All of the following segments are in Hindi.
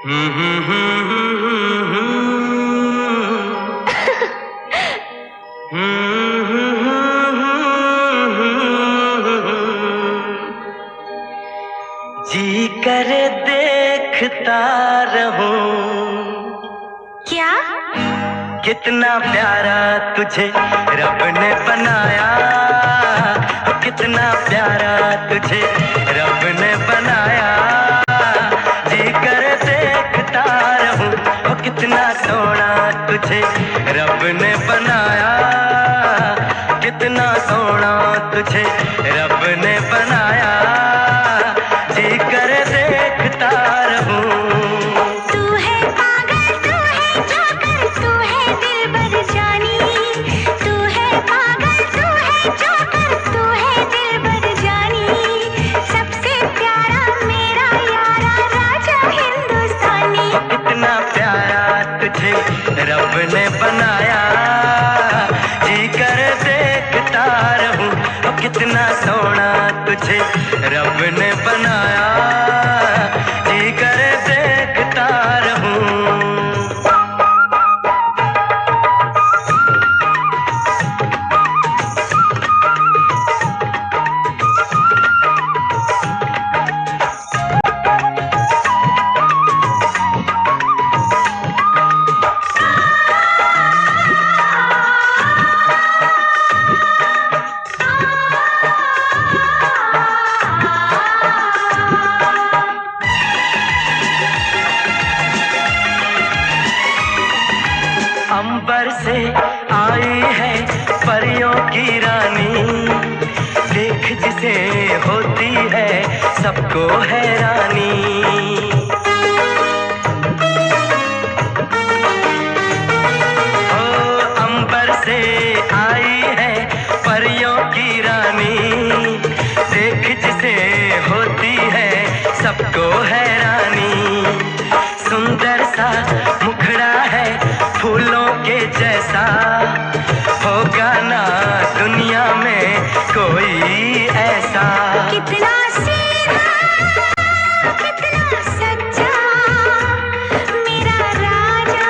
जी करे देखता रहूं। क्या? कितना प्यारा तुझे रब ने बनाया, कितना प्यारा तुझे रब ने बनाया। जी करे देखता रहूं, कितना सोना तुझे रब ने बनाया, कितना सोना तुझे रब ने बनाया। जी करे देखता रहूं। तू है पागल, तू है जोकर, तू है दिलबर जानी। तू है पागल, तू है जोकर, तू है दिलबर जानी। सबसे प्यारा मेरा यारा राजा हिंदुस्तानी। कितना प्यारा तुझे रब ने बनाया, जी कर देखता रहूं। कितना सोना तुझे रब ने बनाया, जी कर देखता रहूं। अंबर से आई है परियों की रानी, देख जिसे होती है सबको हैरानी। ओ अंबर से आई है परियों की रानी, देख जिसे होती है सबको हैरानी। सुंदर सा मुखड़ा है फूलों के जैसा, होगा ना दुनिया में कोई ऐसा। कितना सीधा, कितना सच्चा मेरा राजा,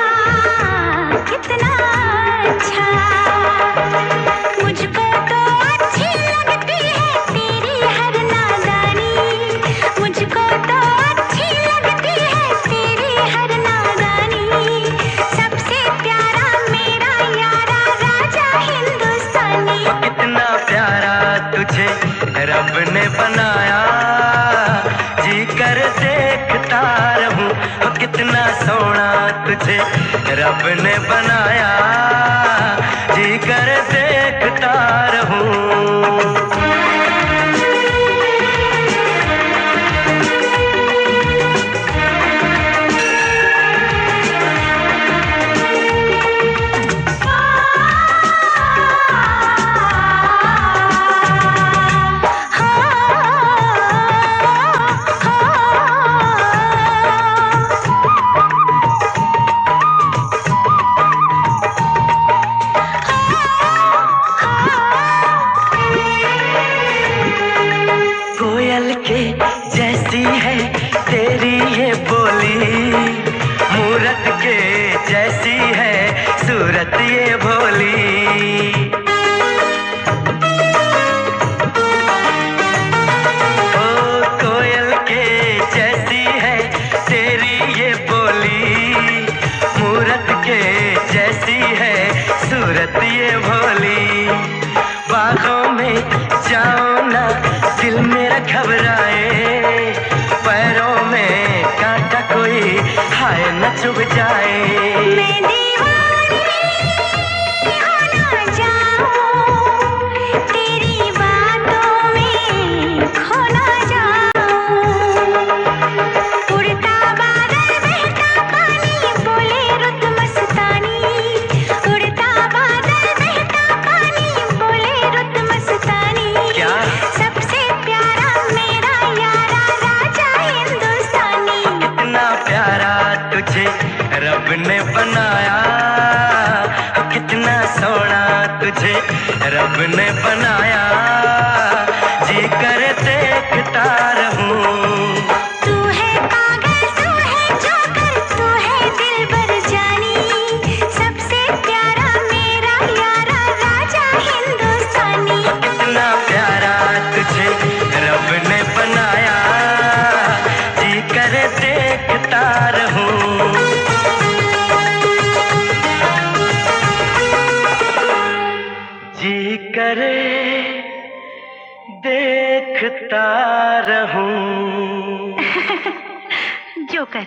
कितना अच्छा। मुझको तो अच्छी लगती है तेरी हर नादानी। मुझको तो अच्छी लगती है तेरी हर नादानी। सबसे प्यारा मेरा यारा राजा हिंदुस्तानी। कितना प्यारा तुझे रब ने बनाया, जी कर देखता रहूं। कितना सोना तुझे रब ने बनाया, जी कर देखता रहूं। कोयल के जैसी है तेरी ये बोली, मूरत के जैसी है सूरत ये भोली। ओ कोयल के जैसी है तेरी ये बोली, मूरत के जैसी है सूरत ये भोली। बागों में जाओ ना दिल मेरा घबराए, पैरों में कांटा कोई हाय न चुभ जाए। मैं दीवानी हो ना जाऊं, तेरी बातों में खो ना जाऊं। उड़ता बादल बहता पानी बोले रुत मस्तानी। उड़ता बादल बहता पानी बोले रुत मस्तानी। क्या? सबसे प्यारा मेरा यारा राजा हिंदुस्तानी। कितना प्यारा तुझे रब ने बनाया, कितना सोना तुझे रब ने बनाया, जी कर देखता रहूं। तू है पागल, तू है जोकर, करे देखता रहूं, जी करे देखता रहूं। जोकर।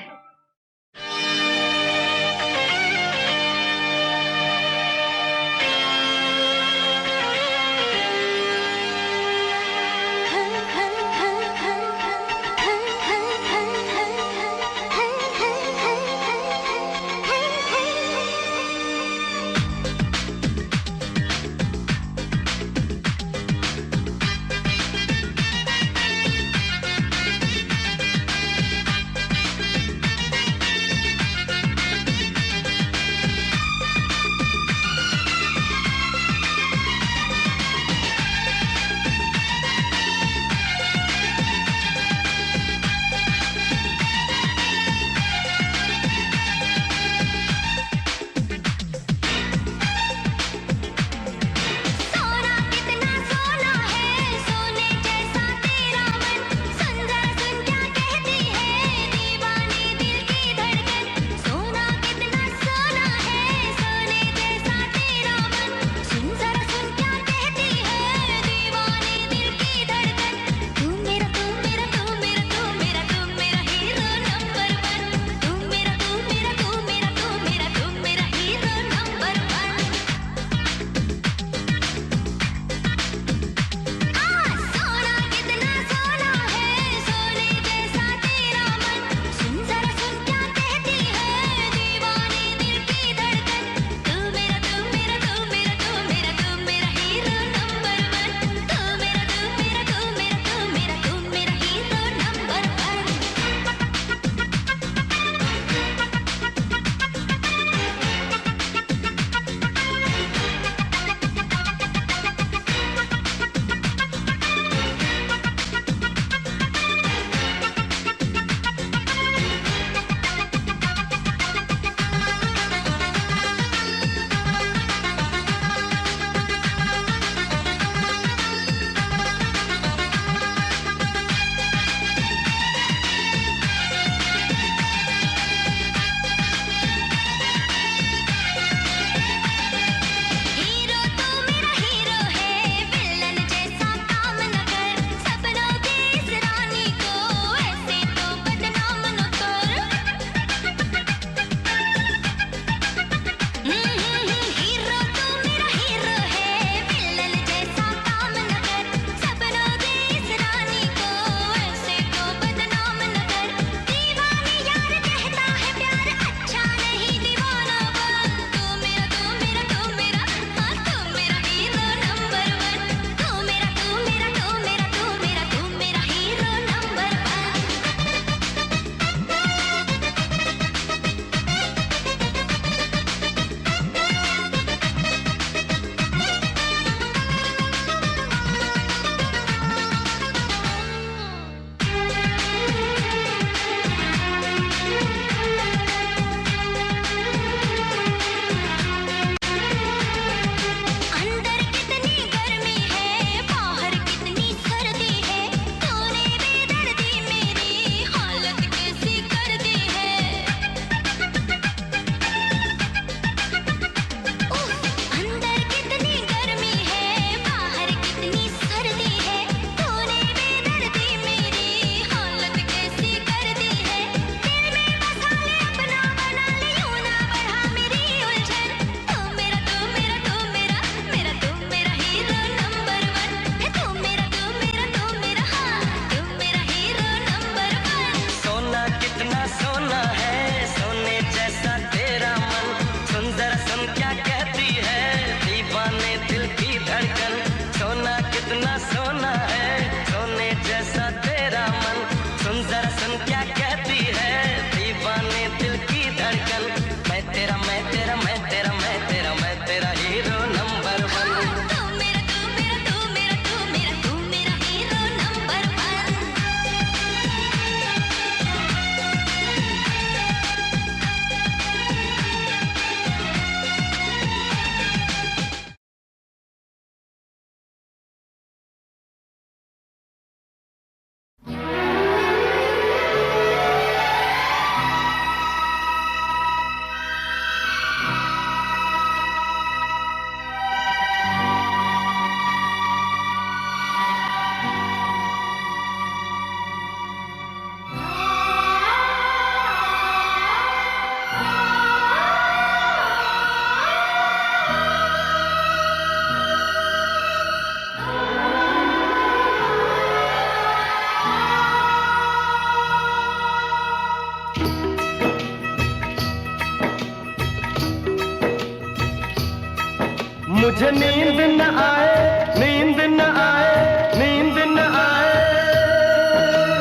मुझे नींद न आए, नींद न आए, नींद न आए।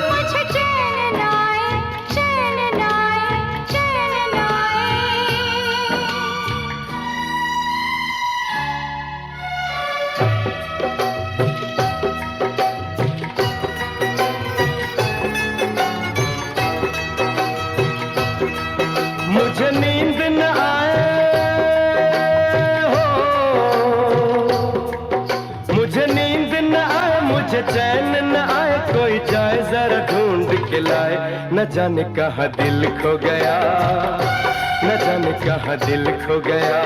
मुझे चैन न आए, चैन न आए, चैन न आए। मुझे नींद न आए हो, मुझे नींद न आए, मुझे चैन न आए। कोई जाए जरा ढूंढ के लाए, न जाने कहाँ दिल खो गया, न जाने कहाँ दिल खो गया,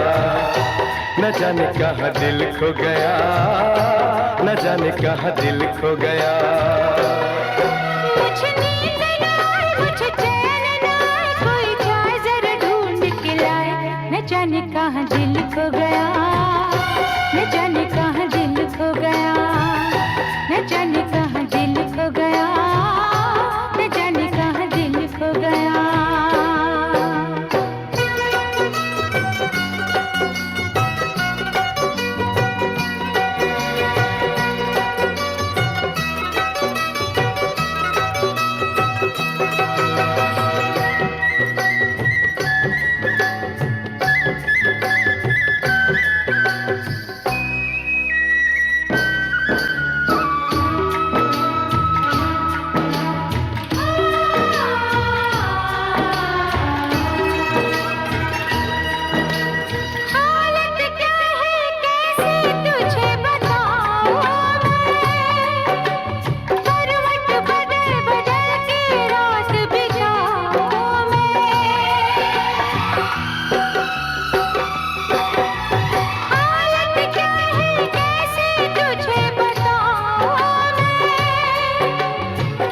न जाने कहाँ दिल खो गया, न जाने कहाँ दिल खो गया। मुझे नींद न आए, मुझे चैन न आए। कोई जाए जरा ढूंढ के लाए, न जाने कहाँ दिल खो गया, न जाने कहाँ दिल खो गया, न जाने कहाँ दिल खो गया, न जाने कहाँ दिल खो गया। हालत क्या है कैसे तुझे बताऊं मैं, करवट बदल बदल के रात बिताऊं मैं। हालत क्या है कैसे तुझे बताऊं मैं,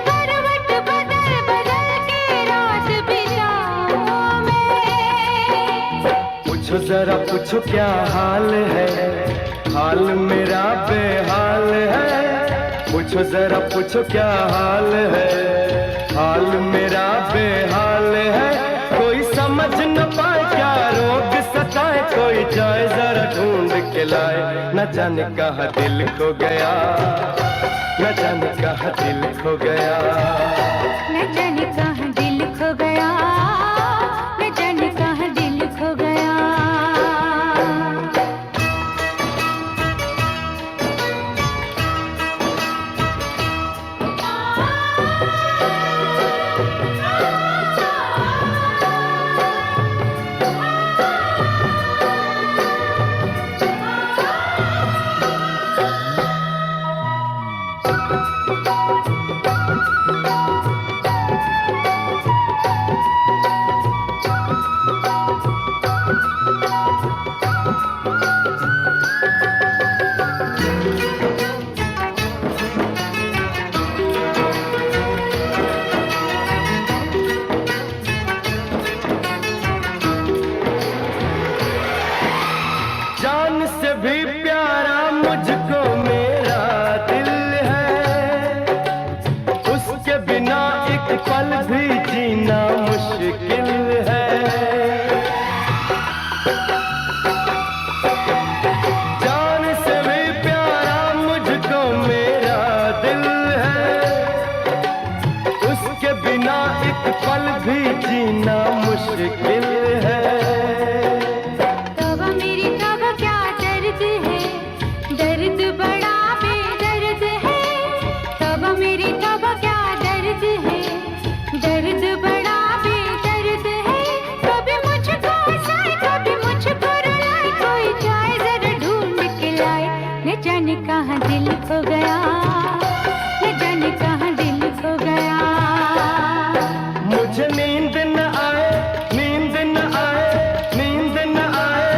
करवट बदल बदल के रात बिताऊं मैं। पूछो जरा पूछो क्या हाल है, हाल मेरा बेहाल है। पूछो जरा पूछो क्या हाल है, हाल मेरा बेहाल है। कोई समझ न पाए क्या रोग सताए, कोई जाए जरा ढूंढ के लाए। न जाने कहाँ दिल खो गया, न जाने कहाँ दिल खो गया। न जाने कहाँ दिल खो गया, न जाने कहाँ दिल खो गया। जान से भी प्यारा मुझको मेरा दिल है, उसके बिना एक पल भी जीना मुश्किल है। जान से भी प्यारा मुझको मेरा दिल है, उसके बिना एक पल भी जीना मुश्किल है। तब मेरी तब क्या दर्द है, दर्द बड़ा बेदर्द है। तब मेरी तब क्या दर्द है, दर्द बड़ा बेदर्द है। कभी मुझको हंसाए, कभी मुझको रुलाए। कोई जाए जरा ढूंढ के लाए, न जाने कहाँ दिल खो गया, न जाने कहाँ दिल खो गया। मुझे नींद न आए, नींद न आए, नींद न आए।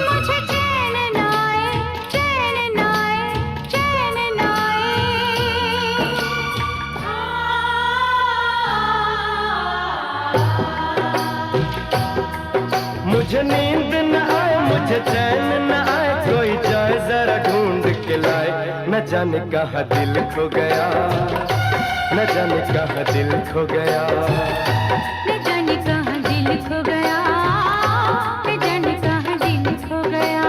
मुझे चैन न आए, चैन न आए, चैन न आए। मुझे नींद न आए, मुझे चैन न आए। कोई जाए जरा ढूंढ के लाए, न जाने कहाँ दिल खो गया, न जाने कहाँ दिल खो गया। न जाने कहाँ दिल खो गया, न जाने कहाँ दिल खो गया।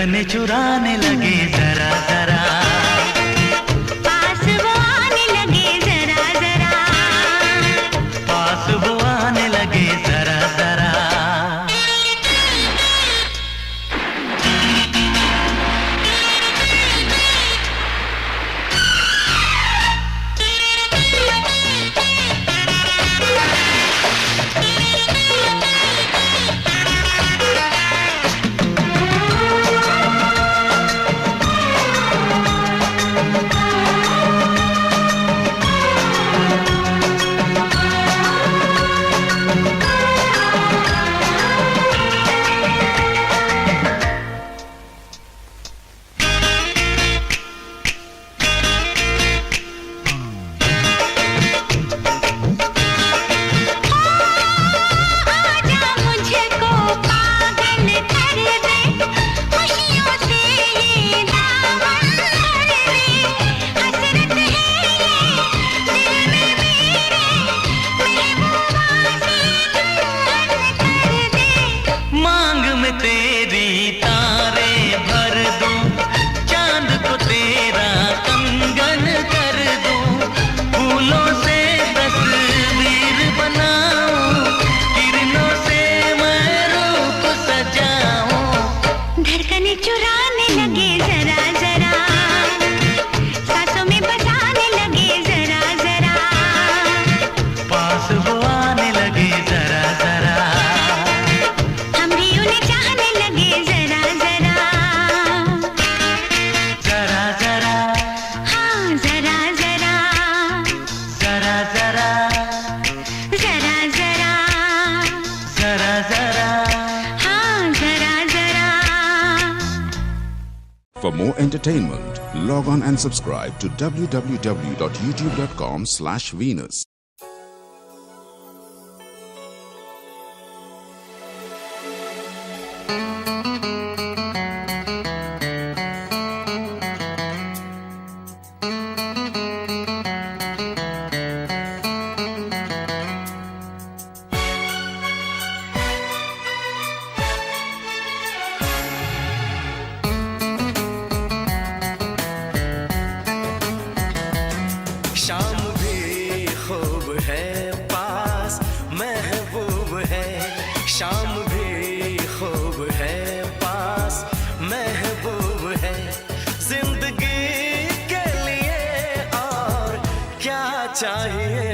धड़कने चुराने लगे जरा जरा, पास वो आने लगे जरा जरा, पास वो आने लगे जरा जरा। चुराने लगे जरा जरा, सांसों में बसाने लगे जरा जरा, पास वो आने लगे जरा जरा, हम भी उन्हें चाहने लगे जरा जरा, जरा जरा, हाँ जरा जरा, जरा जरा, जरा जरा, जरा जरा। हाँ जरा जरा। For more entertainment, log on and subscribe to www.youtube.com/Venus. शाम भी खूब है पास महबूब है, शाम भी खूब है पास महबूब है, जिंदगी के लिए और क्या चाहिए।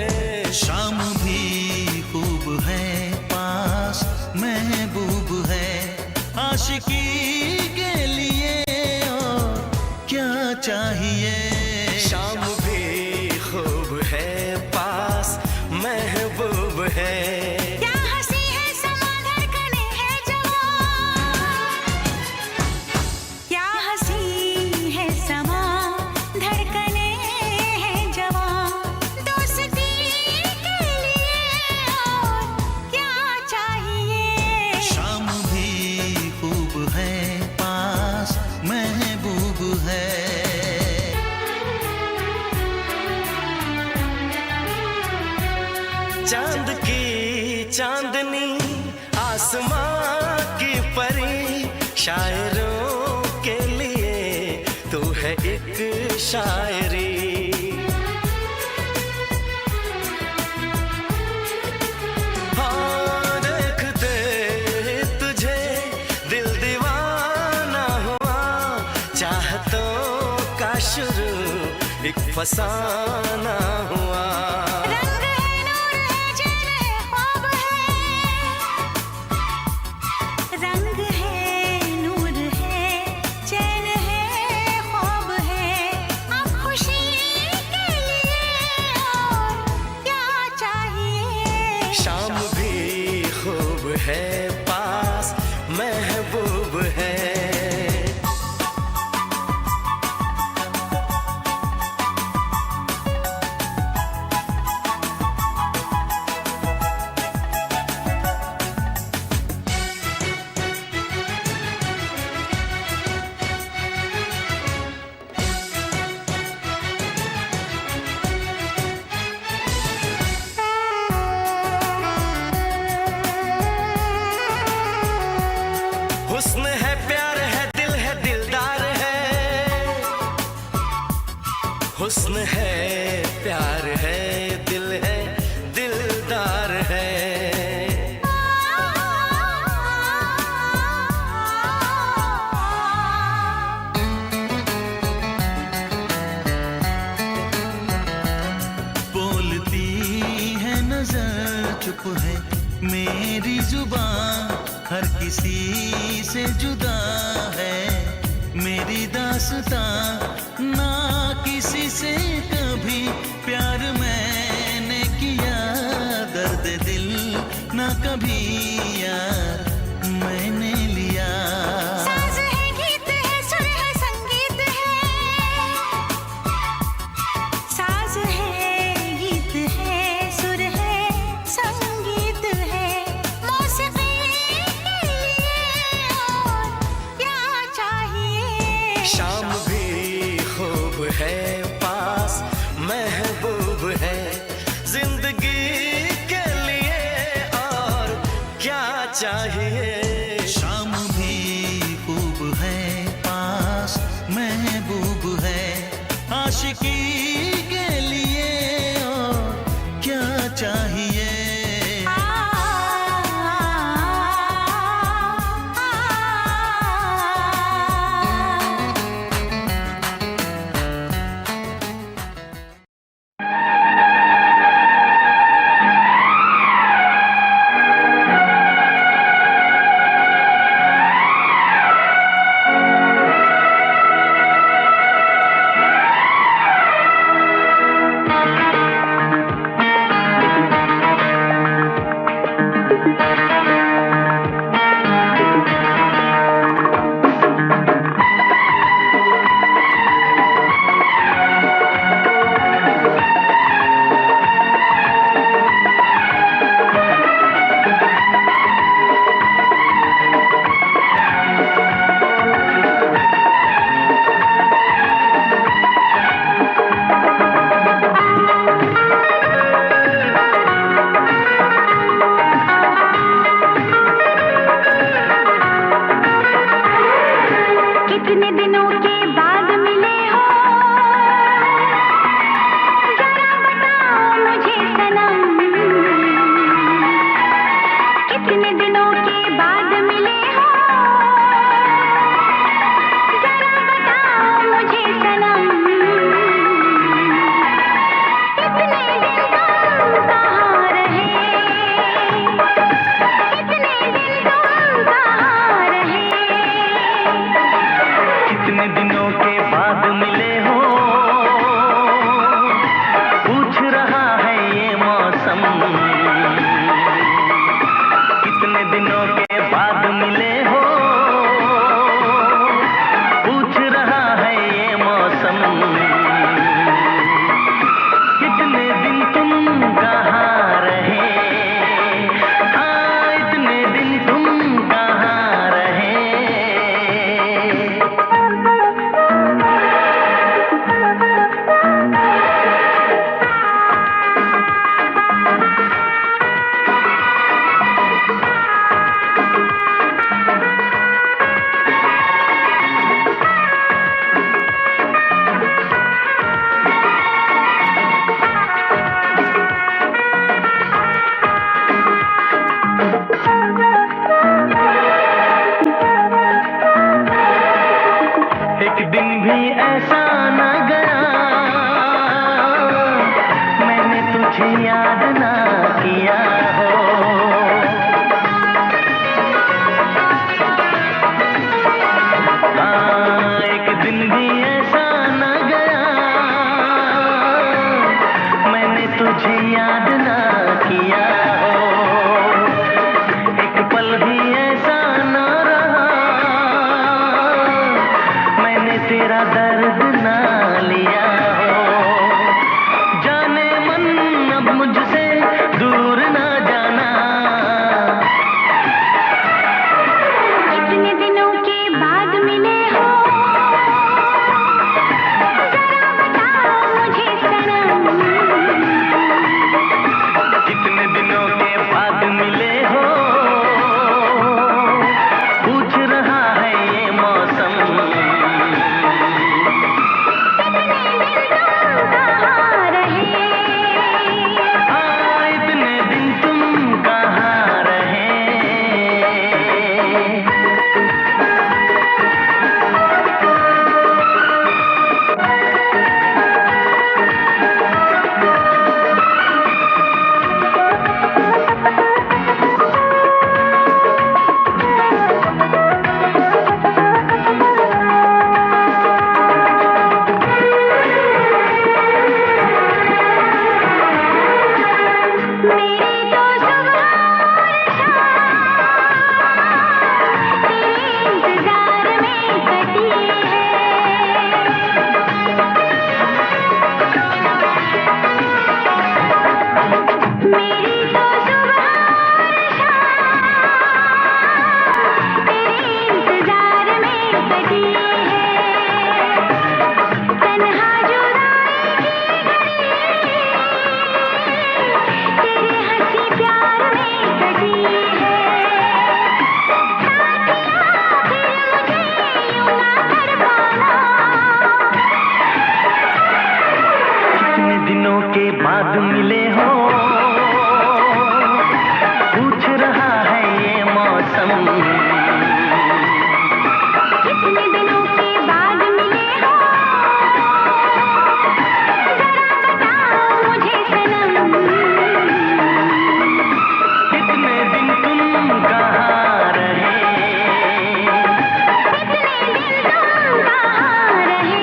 शाम भी खूब है पास महबूब है, आशिकी के लिए और क्या चाहिए। शाम भी खूब है पास महबूब है, क्या हंसी है समा धड़कने है जवां, क्या हंसी है समा धड़कने है जवां, दोस्ती के लिए और क्या चाहिए। शाम भी खूब है पास महबूब है। चांद की चांदनी आसमां की परी, शायरों के लिए तू है एक शायरी। हाँ देखते तुझे दिल दीवाना हुआ, चाहतों का शुरू एक फसाना हुआ। रंग है नूर है चैन है ख्वाब है, रंग है नूर है चैन है ख्वाब है, अब खुशी के लिए और क्या चाहिए। शाम भी खूब है पास महबूब है। मेरी जुबान हर किसी से जुदा है, मेरी दास्तां ना किसी से कभी प्यार मैंने किया, दर्द दिल ना कभी यार मैंने लिया। साज है, गीत है, सुर है, संगीत है। साज है, गीत है, सुर है, संगीत है। मौसीकी के लिए और क्या चाहिए। शाम भी खूब है, पास महबूब है, जिंदगी के लिए और क्या चाहिए। शाम भी खूब है, पास महबूब है, आशिकी के लिए और क्या चाहिए। कितने दिनों के बाद मिले हो, जरा बताओ मुझे सनम। कितने दिनों के बाद मिले हो, जरा बताओ मुझे सनम। कितने दिन तुम कहाँ रहे, कितने दिन तुम कहाँ रहे। कितने दिनों के बाद मिले हो, पूछ रहा है ये मौसम। कितने दिनों के बाद मिले हो, सनम। कितने दिनों के बाद मिले हो, जरा बताओ मुझे सनम। कितने दिन तुम कहाँ रहे, कितने दिन तुम कहाँ रहे।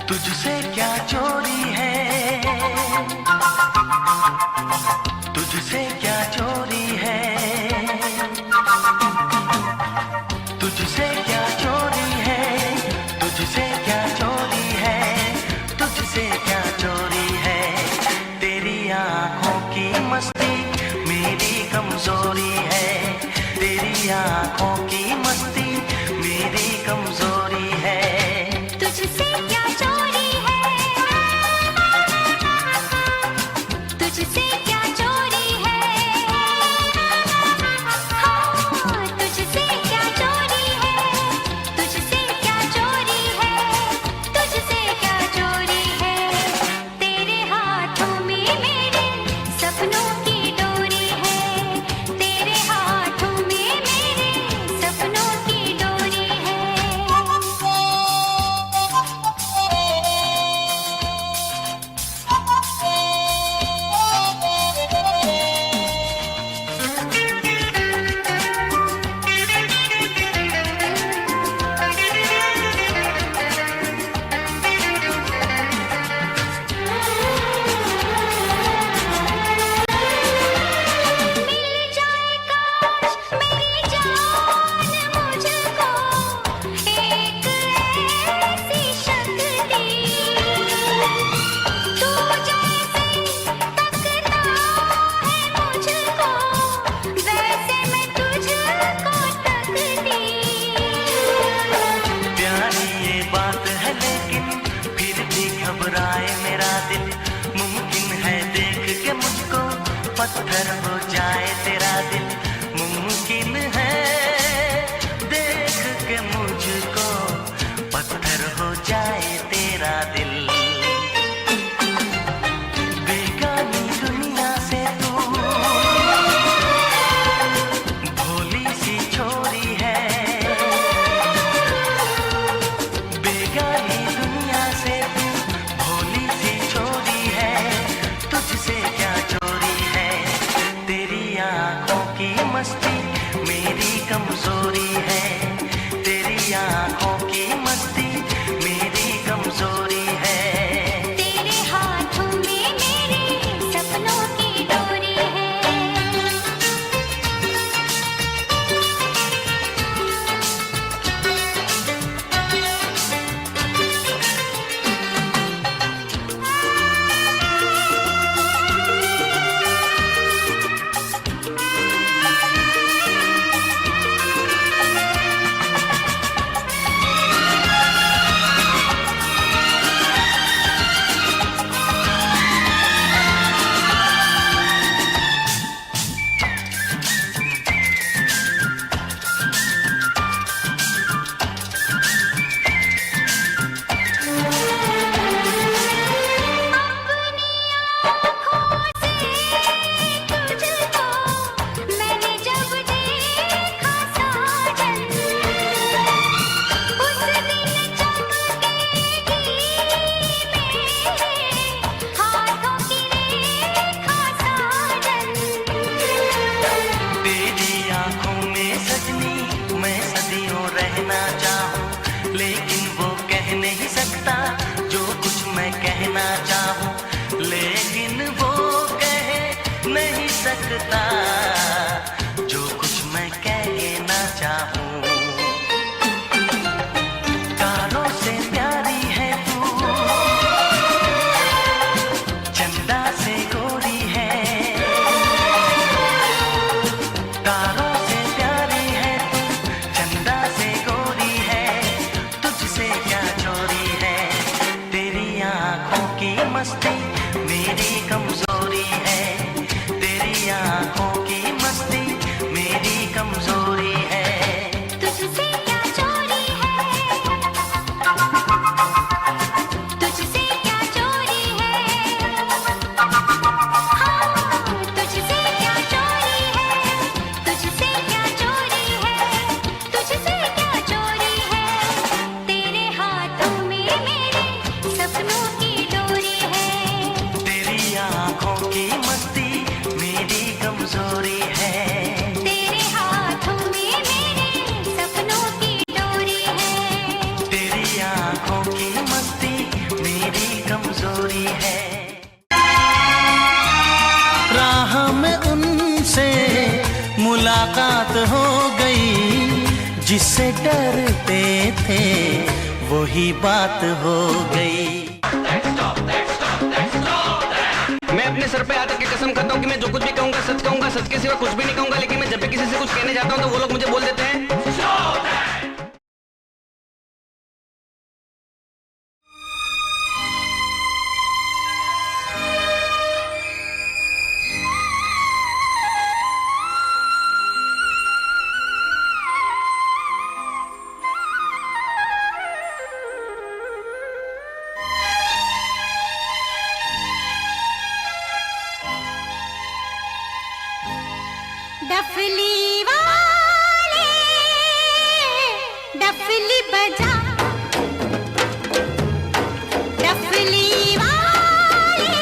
तुझसे क्या चोरी है, तुझसे क्या चोरी है, तुझसे क्या चोरी है, तुझसे क्या चोरी है, तुझसे क्या चोरी है। तेरी आंखों की मस्ती मेरी कमजोरी है, तेरी आंखों की मस्ती मेरी कमजोरी है। तुझसे क्या चोरी है, तुझसे क्या चोरी है, हाँ तुझसे क्या चोरी है, तुझसे क्या चोरी है, तुझसे क्या चोरी है। तेरे हाथों में मेरे सपनों की डोरी है, तेरे हाथों में मेरे सपनों की डोरी है। मिल जाए काश मेरी जान मुझको एक ऐसी शक्ति, तू जैसे तकता है मुझको वैसे मैं तुझको तकती। प्यारी ये बात है लेकिन फिर भी घबराए मेरा दिल। मुमकिन है देख के मुझको पत्थर हो जाए तेरा दिल, मुमकिन है देख के मुझको पत्थर हो जाए तेरा दिल। बेगानी दुनिया से तू भोली सी छोरी है, बेगानी दुनिया से तू भोली सी छोरी है। तुझसे क्या चोरी है, तेरी आंखों की मस्ती मेरी कमजोरी है, तेरी आंखों की मस्ती मेरी कमजोरी है। तेरे हाथों में मेरे सपनों की डोरी है। कहना चाहूं लेकिन वो कह नहीं सकता जो कुछ मैं कहना चाहूं। तारों से प्यारी है तू, चंदा से गोरी है। तारों से प्यारी है तू, चंदा से गोरी है। तुझसे क्या चोरी है, तेरी आंखों की मस्ती मेरी कमजोरी है। तेरी आंखों की मस्ती मेरी कमजोरी है। तुझसे क्या चोरी है, तुझसे क्या चोरी है, हाँ तुझसे क्या चोरी है, तुझसे क्या चोरी है, तुझसे क्या चोरी है। तेरे हाथों में मेरे सपनों की डोरी है। तेरी आंखों की मस्ती मेरी कमजोरी है। तेरे हाथों में मेरे सपनों की डोरी है। तेरी आंखों की मस्ती मेरी कमजोरी है। राह में उनसे मुलाकात हो गई, जिससे डरते थे वही बात हो गई। मैं अपने सर पे आकर के कसम खाता हूँ कि मैं जो कुछ भी कहूँगा सच कहूँगा, सच के सिवा कुछ भी नहीं कहूँगा। लेकिन मैं जब भी किसी से कुछ कहने जाता हूँ तो वो लोग मुझे बोल देते हैं डफली वाले डफली बजा, डफली वाले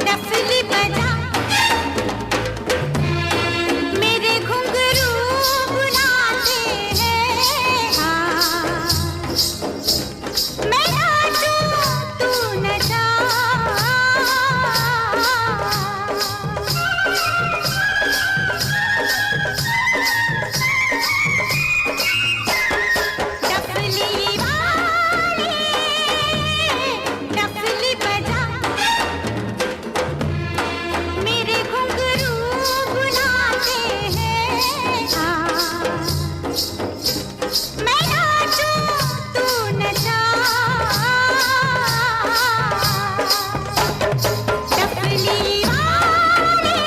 डफली बजा। मेरे घुंघरू बुलाते हैं, हाँ मैं नाचूं तू नचा। डफली वाले डफली बजा, मेरे घुंघरू बुलाते हैं, हाँ मैं नाचूं तू नचा। डफली वाले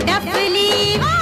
डफली वाले।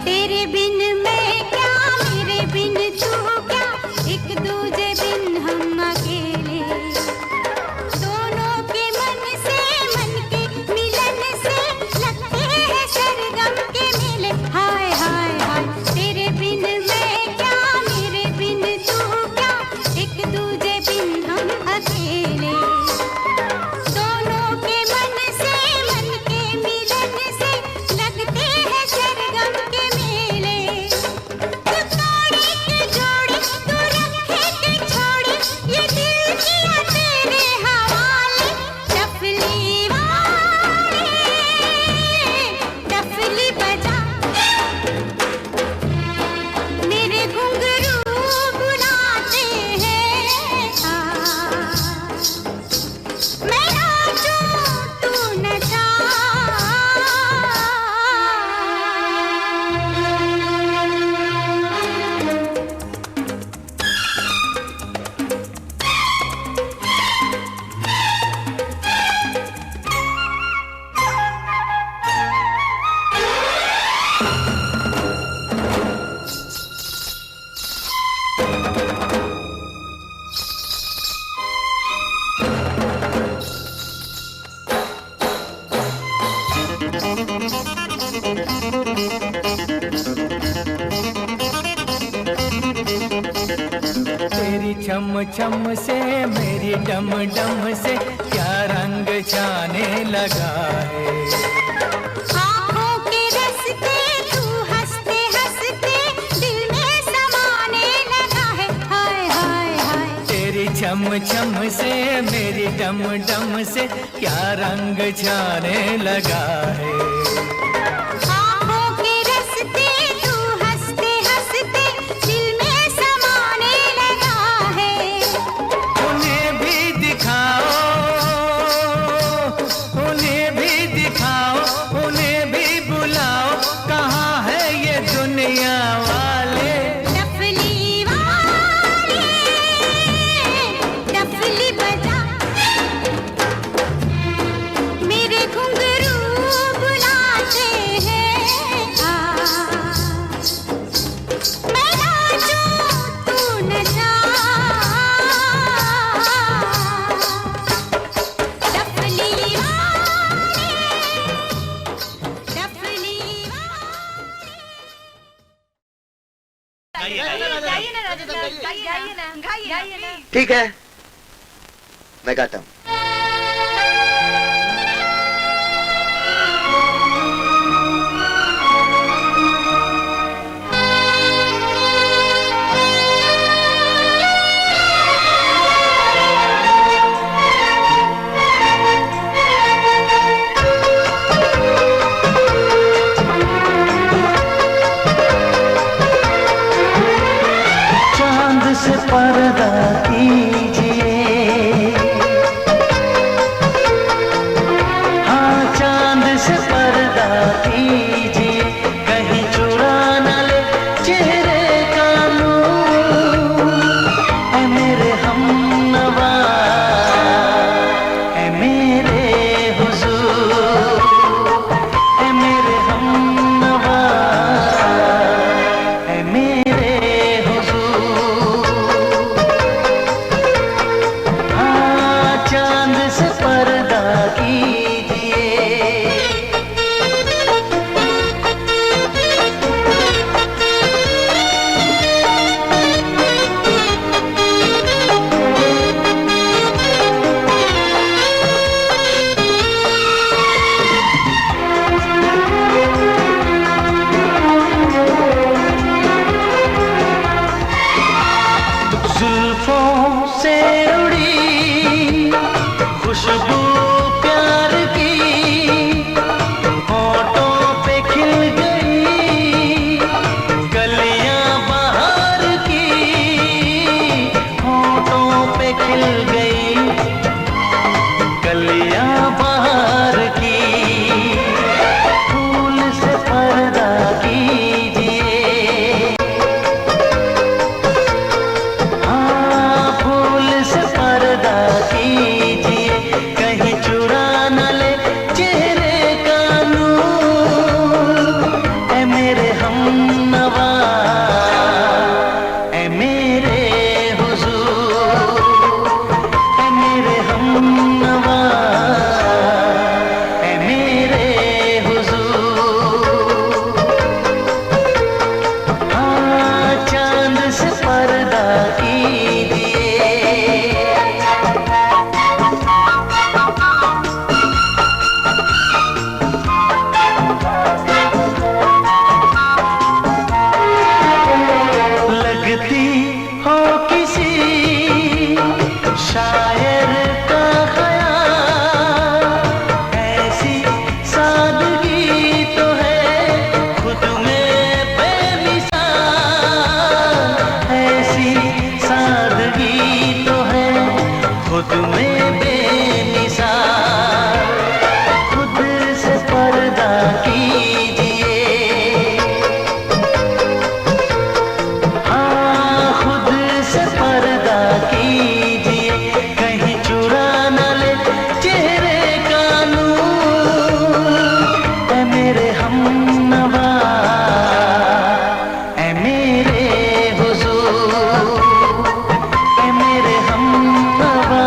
तेरे बिन मैं क्या, मेरे बिन तू क्या, एक दूजे बिन हम अकेले। दोनों के मन से मन के मिलन से लगते हैं सरगम के मेले। हाय हाय हाय, तेरे बिन मैं क्या, मेरे बिन तू क्या, एक दूजे बिन हम अकेले। छम से मेरी डम डम से क्या रंग जाने लगा है। आँखों के रस्ते तू हंसते हंसते दिल में समाने लगा है। हाय हाय हाय तेरी छम छम से मेरी डम डम से क्या रंग जाने लगा है। आँखों के रस्ते तू हंसते हंसते दिल में समाने लगा है। उन्हें भी दिखाओ, उन्हें भी दिखाओ, उन्हें भी बुलाओ, कहाँ है ये दुनिया वाले। डफली वाले डफली बजा, मेरे घुंघरू बुलाते हैं। मैं नाचूं तू नचा, डफली वाले डफली ठीक है, मैं गाता हूँ। चांद से पर्दा कीजिए, हाँ चांद से पर्दा कीजिए, कहीं चुरा न ले चेहरे का नूर। ऐ मेरे हमनवा, ऐ मेरे हुजूर, ऐ मेरे हमनवा, ऐ मेरे चांद से पर्दा कीजिए। जुल्फों से उड़ी खुशबू प्यार की, होठों पे खिल गई कलियां बहार की, होठों पे खिल गई कलियां बहार की। फूल से पर्दा कीजिए, हाँ फूल से पर्दा कीजिए, कहीं चुरा न ले चेहरे का नूर। ऐ मेरे हमनवा, ऐ मेरे हुजूर, ऐ मेरे हमनवा, ऐ मेरे हुजूर। हाँ चांद से पर्दा कीजिए। लगती हो किसी शायर का ख्याल, ऐसी सादगी तो है खुद में बेमिसाल, ऐसी सादगी तो है खुद में बेमिसाल। खुद से पर्दा कीजिए, हाँ खुद से पर्दा कीजिए, कहीं चुरा न ले चेहरे का नूर। ऐ मेरे हमनवा, ऐ मेरे हुजूर, ऐ मेरे हमनवा,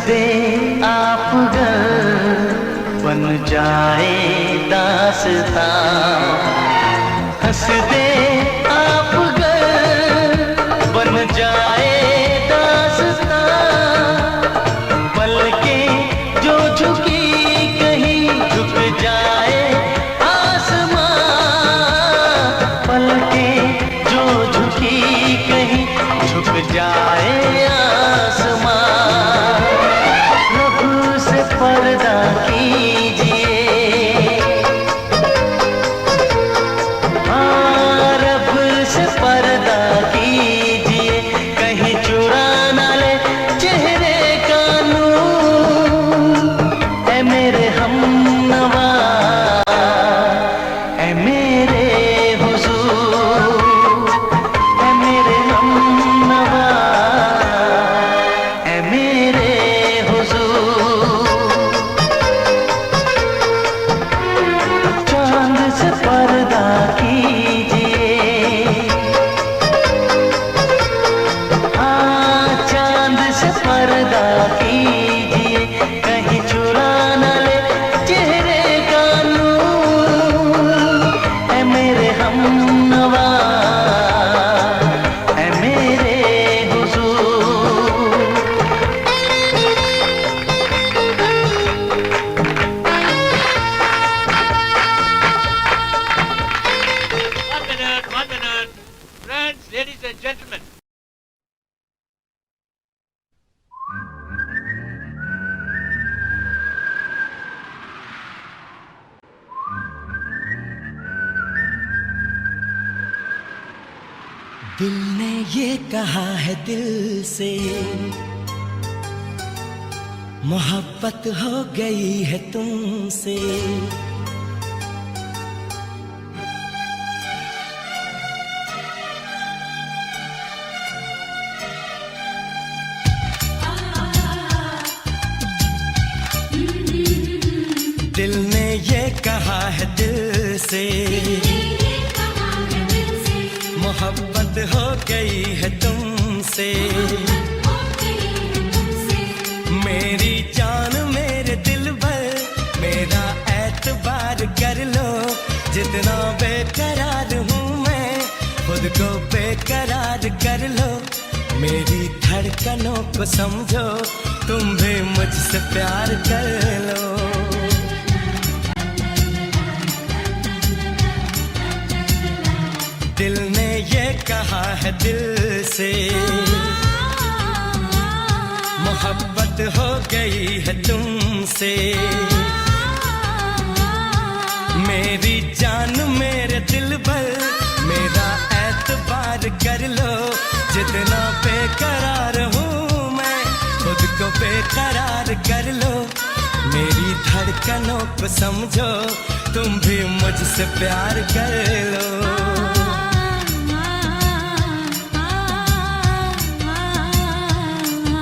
दे आप गर बन जाए दास्तां, हंस दे आप गर बन जाए दास्तां, पलकें जो झुकी कहीं झुक जाए आसमां, पलकें जो झुकी कहीं झुक जाए आसमां, रब से पर्दा कीजिए, हाँ रब से पर्दा कीजिए, कहीं चुरा ना ले चेहरे का नूर, ऐ मेरे हमनवा, ऐ मेरे हुजूर, ऐ मेरे हमनवा, ऐ मेरे हुजूर, चांद से पर्दा कीजिए, हाँ चांद से पर्दा कीजिए, कहीं चुरा न ले चेहरे का नूर, ऐ मेरे हमनवा, ऐ मेरे हुजूर। One minute. Friends, ladies and gentlemen. दिल ने ये कहा है दिल से, मोहब्बत हो गई है तुमसे, दिल ने ये कहा है दिल से, मोहब्बत हो गई है तुमसे, मेरी जान मेरे दिल भर, मेरा एतबार कर लो, जितना बेकरार हूँ मैं, खुद को बेकरार कर लो, मेरी धड़कनों को समझो, तुम भी मुझसे प्यार कर लो। दिल ने ये कहा है दिल से, मोहब्बत हो गई है तुमसे, मेरी जान मेरे दिल भर, मेरा एतबार कर लो, जितना बेकरार हूँ मैं, खुद को बेकरार कर लो, मेरी धड़कनों को समझो, तुम भी मुझसे प्यार कर लो।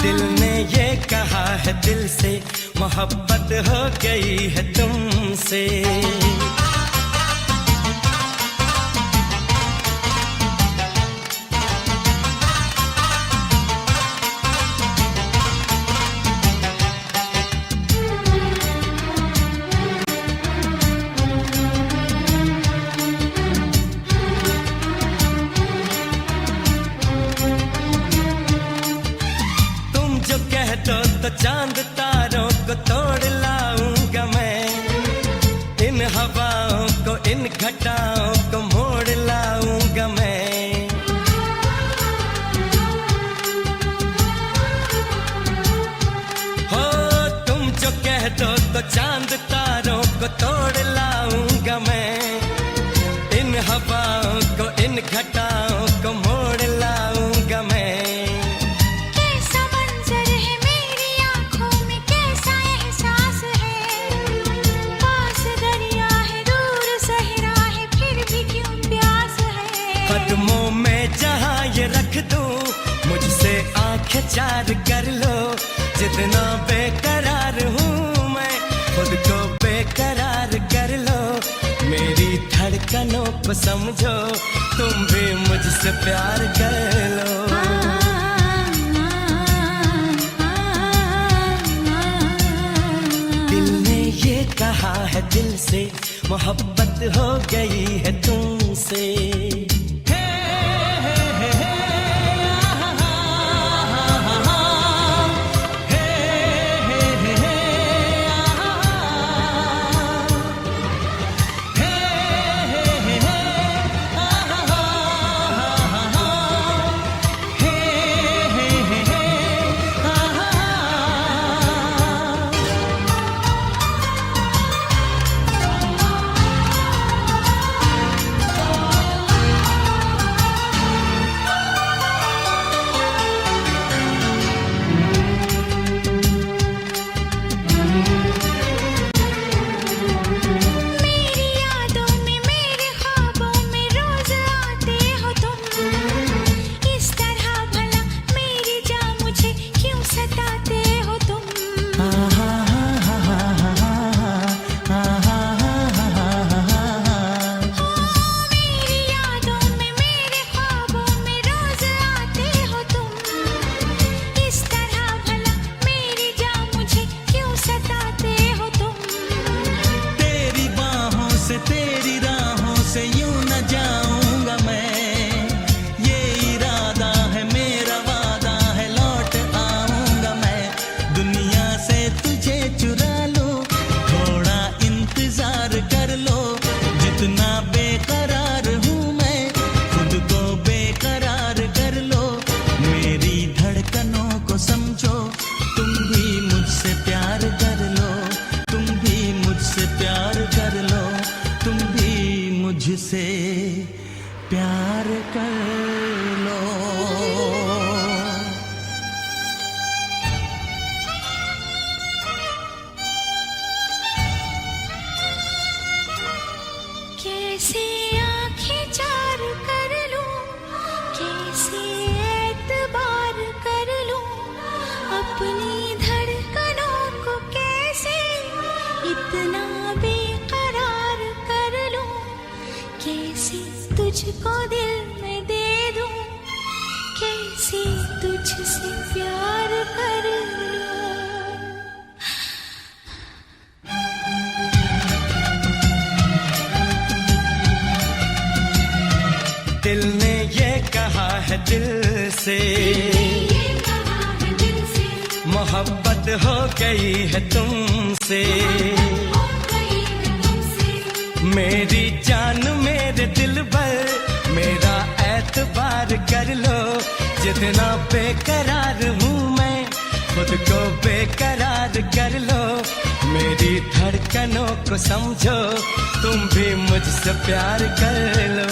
दिल ने ये कहा है दिल से, मोहब्बत हो गई है तुमसे। तो चांद तारों को तोड़ लाऊंगा मैं, इन हवाओं को इन घटाओं को मोड़ लाऊंगा मैं, हो तुम जो कह दो तो चांद तारों को तोड़ लाऊंगा मैं, इन हवाओं को इन घटाओं को मोड़ लाऊंगा मैं। कदमों में जहाँ ये रख दूं, मुझसे आंखें चार कर लो, जितना बेकरार हूँ मैं, खुद को बेकरार कर लो, मेरी धड़कनों को समझो, तुम भी मुझसे प्यार कर लो। दिल से, मोहब्बत हो गई है तुमसे। मुझसे प्यार कर लो। कैसे आंखें चार कर लूं, कैसे एतबार कर लूं, अपनी धड़कनों को कैसे इतना बेकरार कर लूं, कैसे तुझको दिल में दे दूं, कैसे तुझसे प्यार कर लूं। दिल ने ये कहा है दिल से, मोहब्बत हो गई है तुमसे। मेरी जान मेरे दिल पर मेरा एतबार कर लो, जितना बेकरार हूँ मैं खुद को बेकरार कर लो। मेरी धड़कनों को समझो, तुम भी मुझसे प्यार कर लो।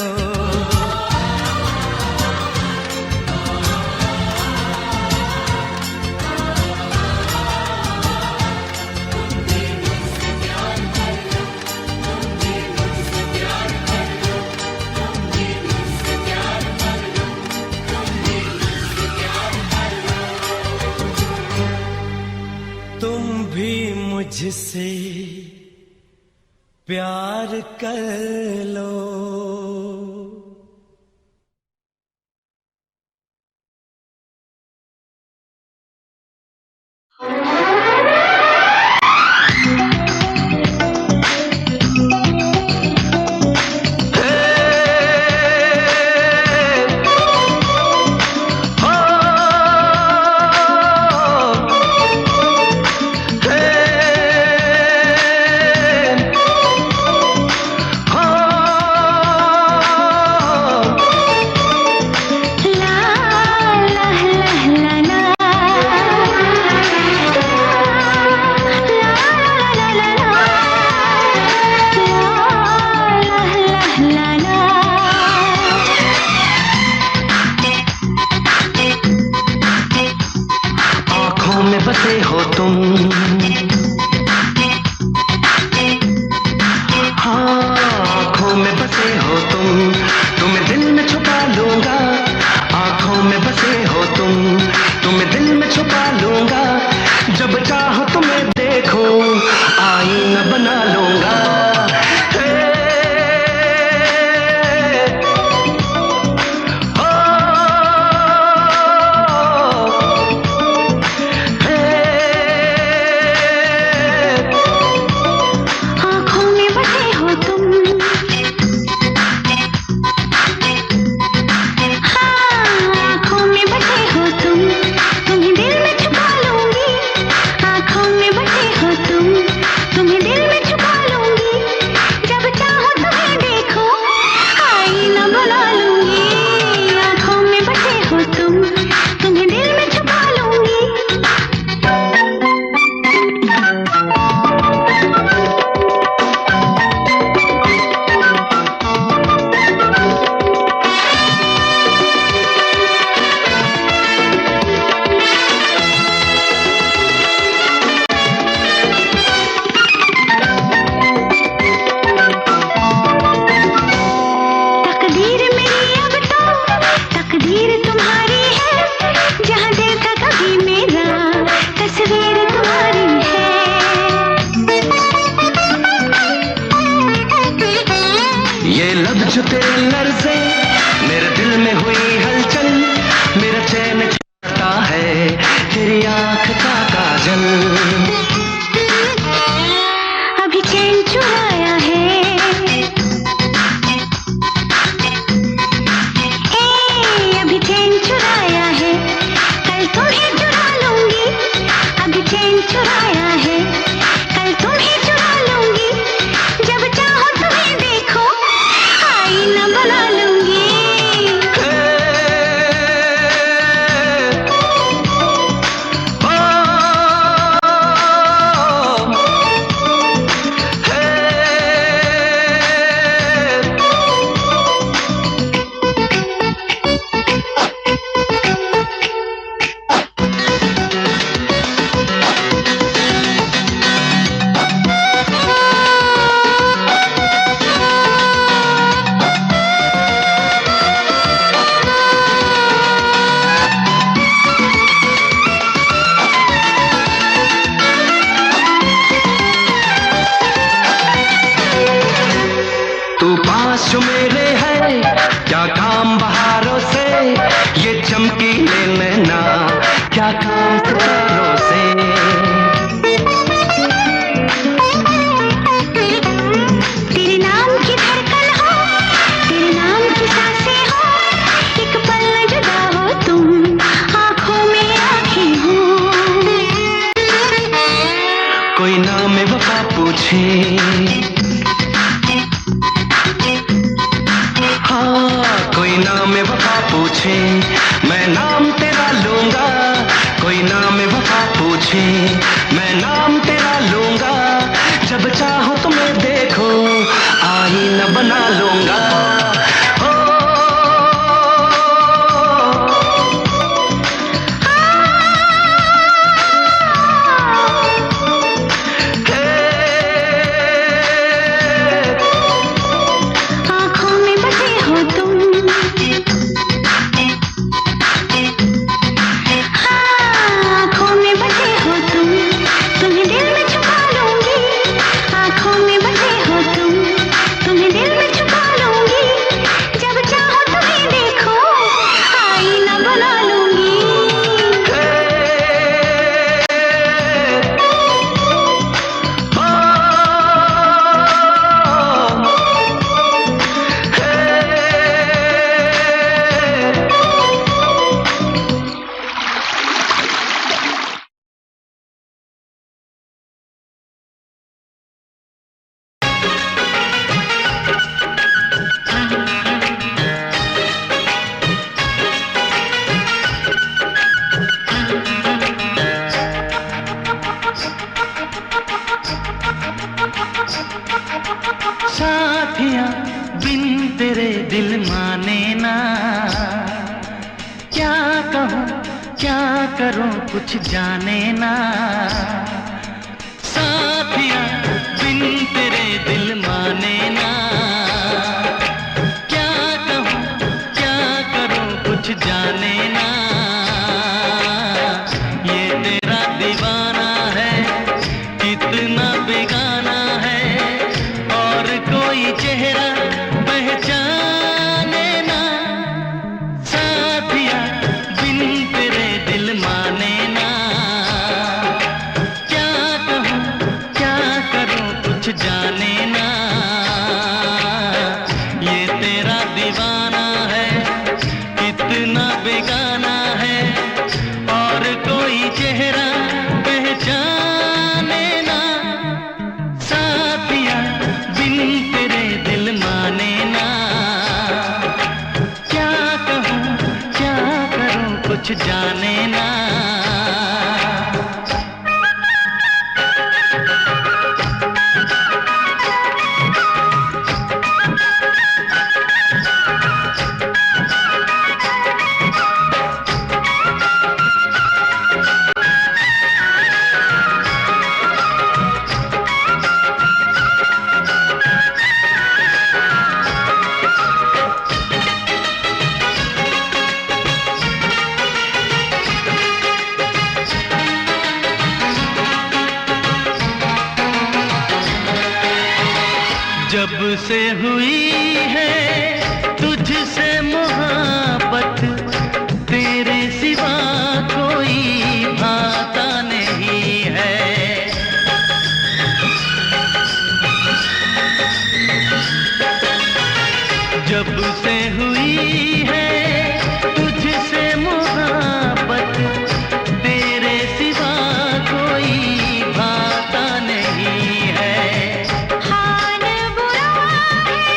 तुम भी मुझसे प्यार कर लो। बसे हो तुम, हाँ आँखों में बसे हो तुम, तुम्हें दिल में छुपा लूंगा। आँखों में बसे हो तुम, तुम्हें दिल में छुपा लूंगा। जब चाहो तुम्हें देखो, आईना बना लूंगा। क्या काम सितारों से। तेरे नाम की धड़कन हो, तेरे नाम की सांसें हो, एक पल न जुदा हो तुम, आँखों में आँखें हो। कोई नाम वफा पूछे, हाँ कोई नाम वफा पूछे, मैं नाम तेरा लूंगा। कोई नाम वफा पूछे, मैं नाम तेरा लूंगा। जब चाहो तुम्हें देखो, आईना बना लूंगा। हो आँखों में बसे हो तुम, हाँ आँखों में बसे हो तुम, तुम्हें दिल में छुपा लूंगी। आँखों में बसे हो तुम, तुम्हें दिल में छुपा लूंगी। जब चाहो तुम्हें देखो, आईना बना लूंगी। साथियां बिन तेरे दिल माने ना, क्या कहूँ क्या करूँ कुछ जाने ना। साथियां बिन तेरे दिल माने ना, क्या कहूँ क्या करूँ कुछ जाने ना। ये तेरा दीवाना है, कितना बेगाना है, और कोई चेहरा पहचाने ना। साथिया बिन तेरे दिल माने ना, क्या कहूँ क्या करूँ कुछ जाने ना। ये तेरा दीवाना है, कितना बेगाना है, और कोई चेहरा पहचाने ना। साथिया बिन तेरे दिल माने ना, क्या कहूँ क्या करूँ कुछ जाने ना। जब से हुई है तुझसे मोहब्बत, तेरे सिवा कोई भाता नहीं है। जब से हुई है तुझसे मोहब्बत, तेरे सिवा कोई भाता नहीं है। हाल बुरा है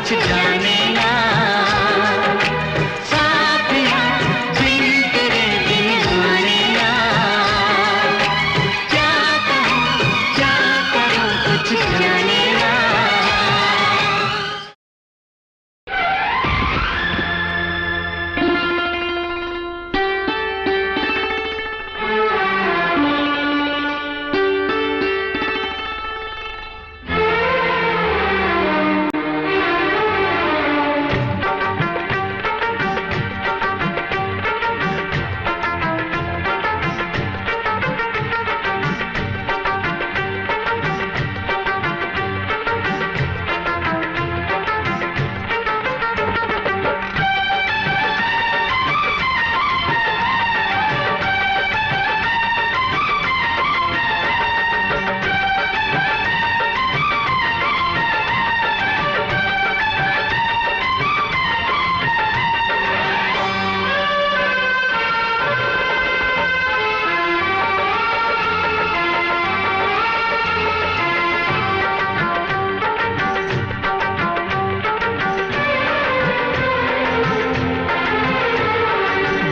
कुछ जाने ना साथिया बिन तेरे बिन जाने ना क्या कहूँ क्या करूँ कुछ जाने ना।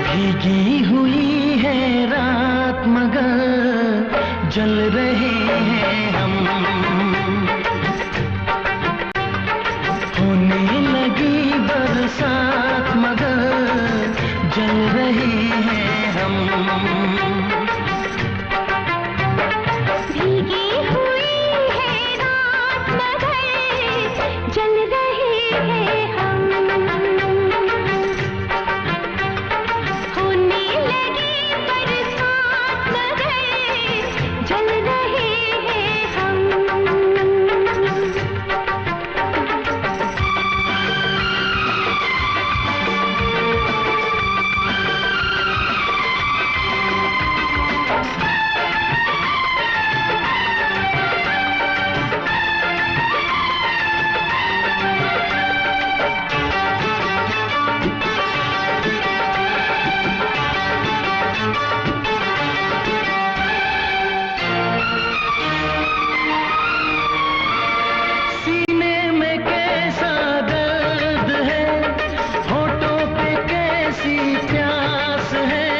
भीगी हुई है रात मगर जल रहे हैं हम होने लगी बरसात मगर जल रहे हैं हम भीगी हुई है रात मगर जल रहे हैं हम होने लगी बरसात मगर जल रहे हैं हम। सीने में कैसा दर्द है होठों पे कैसी प्यास है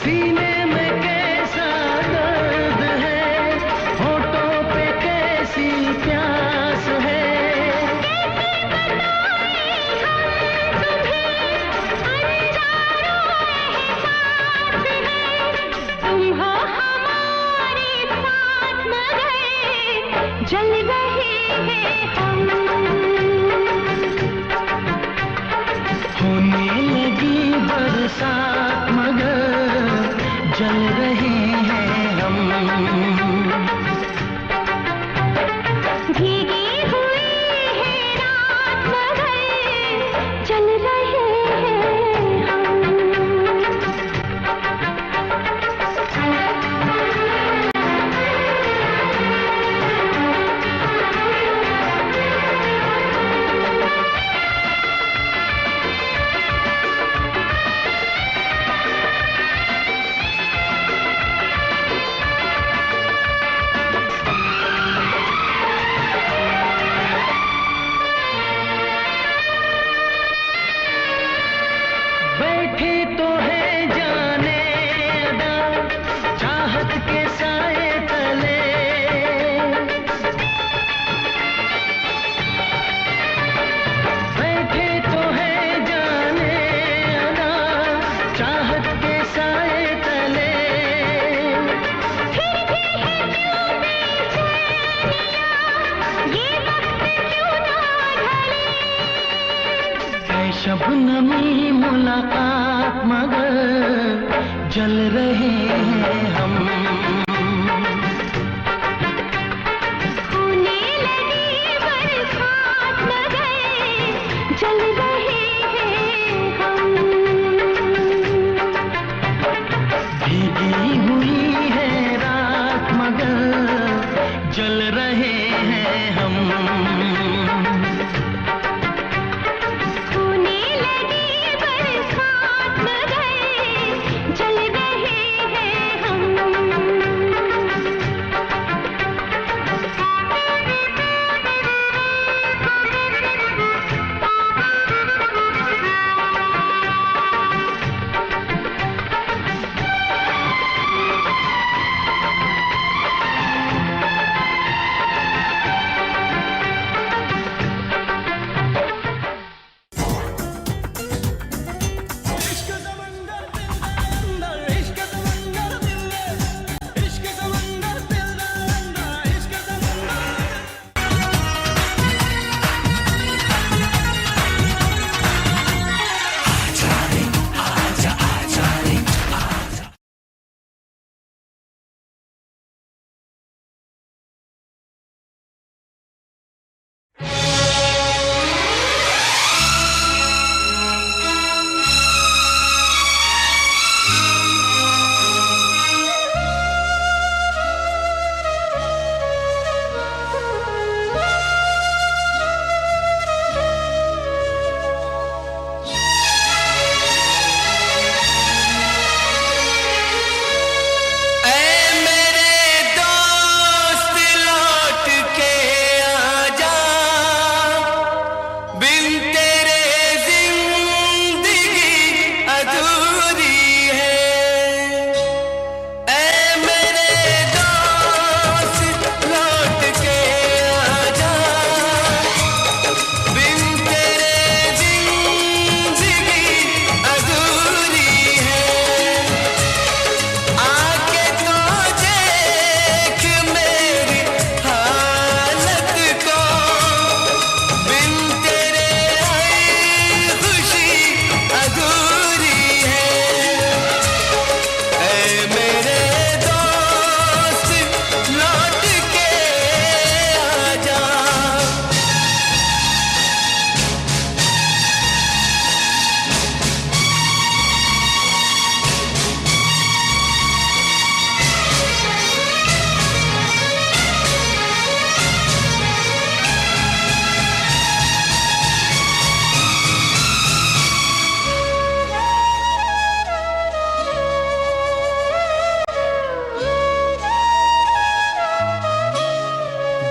सीने में कैसा दर्द है होठों पे कैसी प्यास है तुम हो हमारे साथ मगर जल रहे हैं हम होने लगी बरसात मगर जल रहे हैं हम भीगी हुई है रात मगर जल रहे हैं हम। बैठे तो है जाने अदा चाहत के साए तले बैठे तो है जाने अदा चाहत के साए तले फिर भी है क्यों बेचैनियाँ, ये वक्त क्यों ना ढले। है शबनमी मुलाकात मगर जल रहे हैं हम होने लगी बरसात मगर जल रहे हैं हम। भीगी हुई है रात मगर जल रहे हैं हम होने लगी बरसात मगर जल रहे हैं हम।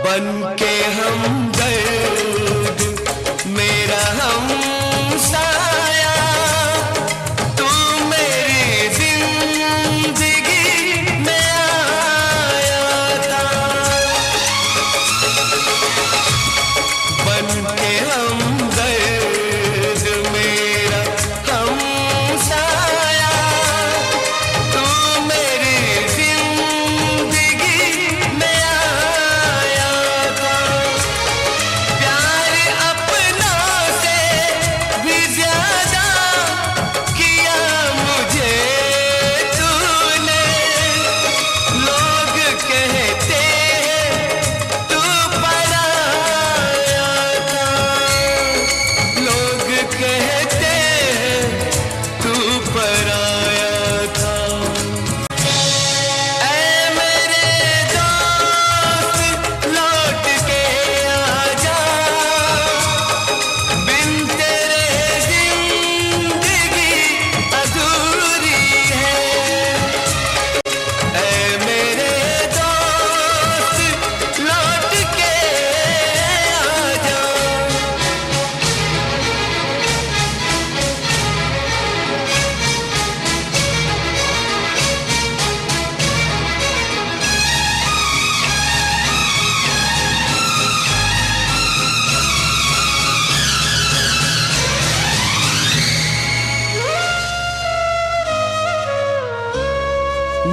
बन के हम दर्द मेरा हम साया, तू मेरी जिंदगी में आया था। बन के हम दर्द मेरा हम साया, तू मेरी जिंदगी में आया था। प्यार अपना से भी ज्यादा किया मुझे तूने। लोग कहते हैं तू पराया था, लोग कहते हैं तू पराया था। ऐ मेरे दोस्त लौट के आजा, बिन तेरे जिंदगी अधूरी है। ऐ मेरे दोस्त लौट के आजा।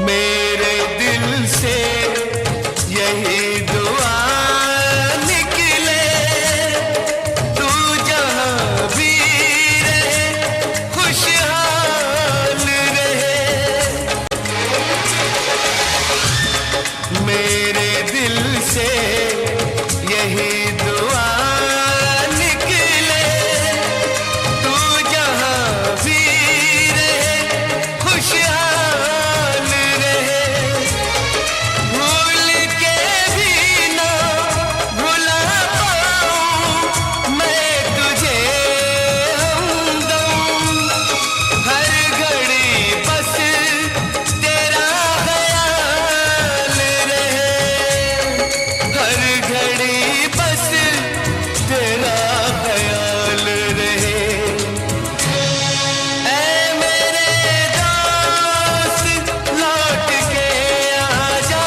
मेरे दिल से यही दुआ निकले, तू जहाँ भी रहे खुशहाल रहे। मेरे दिल से यही दुआ निकले, तू जहाँ भी रहे खुशहाल रहे। भूल के भी ना भुला पाऊं मैं तुझे हमदम। हर घड़ी बस तेरा ख्याल रहे, हर घड़ी बस तेरा ख्याल रहे। ऐ मेरे दोस्त लौट के आजा,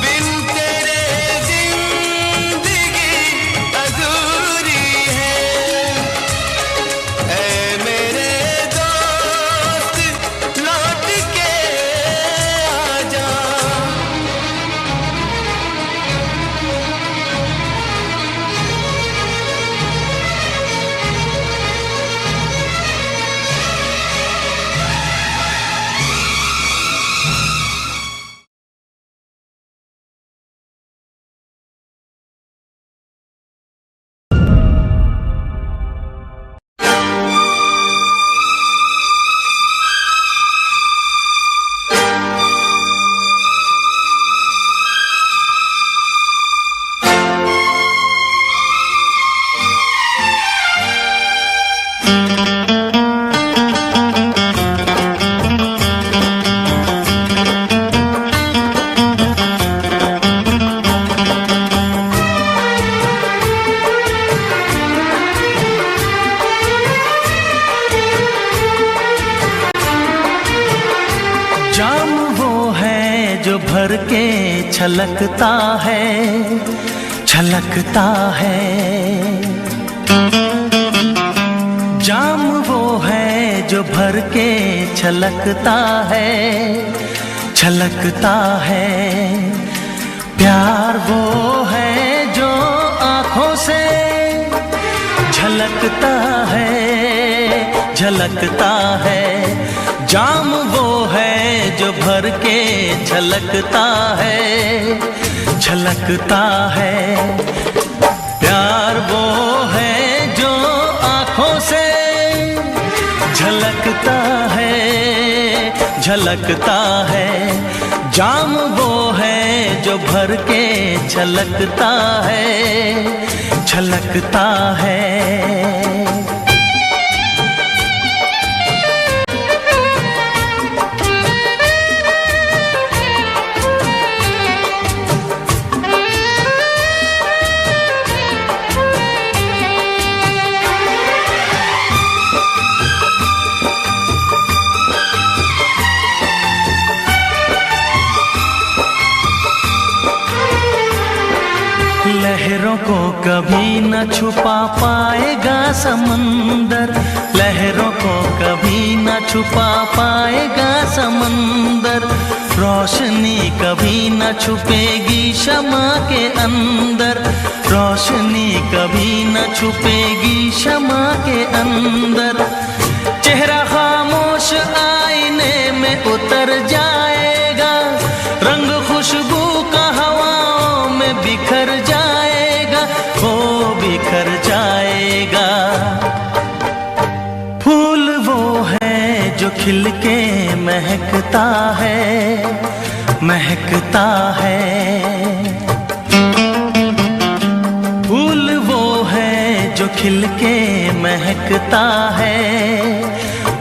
बिन तेरे जिंदगी अधूरी है। ऐ मेरे दोस्त लौट के आजा। जाम वो है जो भर के छलकता है, छलकता है। जाम वो है जो भर के छलकता है, छलकता है। प्यार वो है जो आँखों से झलकता है, झलकता है। जाम वो है जो भर के छलकता है, छलकता है। प्यार वो है जो आँखों से झलकता है, झलकता है। जाम वो है जो भर के छलकता है, छलकता है। लहरों को कभी न छुपा पाएगा समंदर, लहरों को कभी न छुपा पाएगा समंदर। रोशनी कभी न छुपेगी शमा के अंदर, रोशनी कभी न छुपेगी शमा के अंदर। चेहरा खामोश आईने में उतर जाएगा, रंग खुशबू का हवाओं में बिखर जाएगा, वो बिखर जाएगा। फूल वो है जो खिल के महकता है, महकता है। फूल वो है जो खिल के महकता है,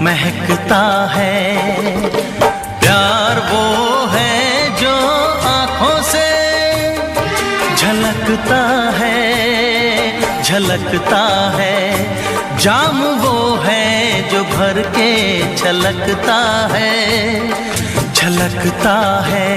महकता है। प्यार वो है जो आँखों से झलकता है, झलकता है। जाम वो है जो भर के छलकता है, छलकता है।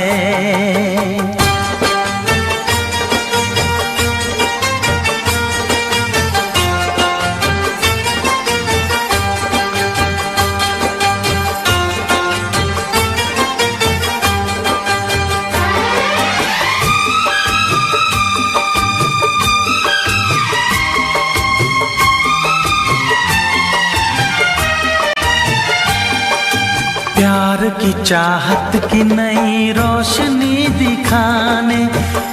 प्यार की चाहत की नई रोशनी दिखाने,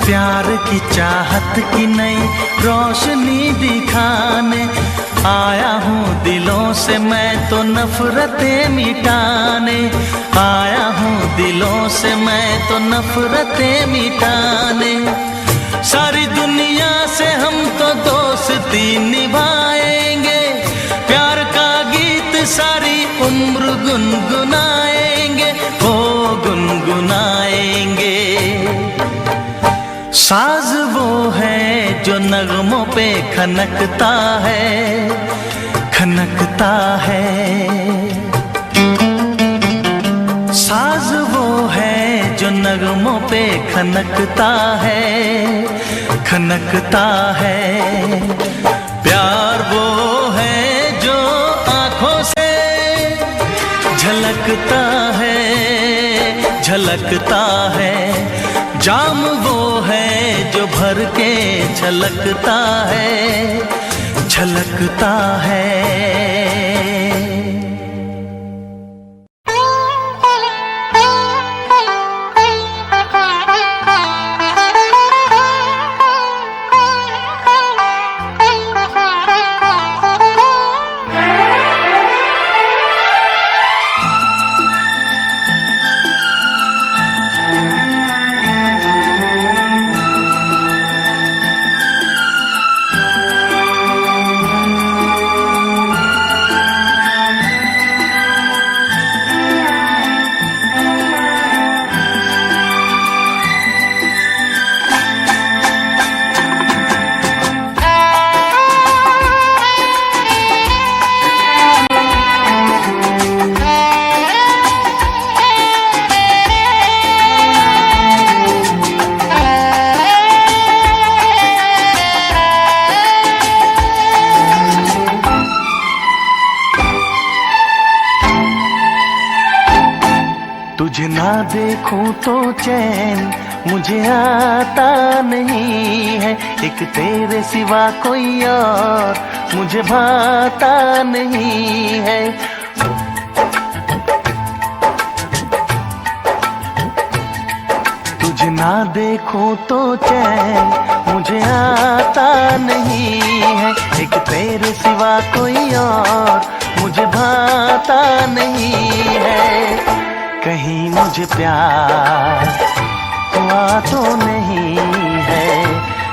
प्यार की चाहत की नई रोशनी दिखाने आया हूँ दिलों से मैं तो नफरतें मिटाने, आया हूँ दिलों से मैं तो नफरतें मिटाने। सारी दुनिया से हम तो दोस्ती निभाएंगे, प्यार का गीत सारी उम्र गुनगुनाएंगे, हो गुनगुनाएंगे। साज वो है जो नगमों पे खनकता है, खनकता है। साज वो है जो नगमों पे खनकता है, खनकता है। प्यार वो है जो आँखों से झलकता है, झलकता है। जाम वो है जो भर के छलकता है, छलकता है। तुझे ना देखूं तो चैन मुझे आता नहीं है, एक तेरे सिवा कोई और मुझे भाता नहीं है। तुझे ना देखूं तो चैन मुझे आता नहीं है, एक तेरे सिवा कोई और मुझे भाता नहीं है। कहीं मुझे प्यार हुआ तो नहीं है,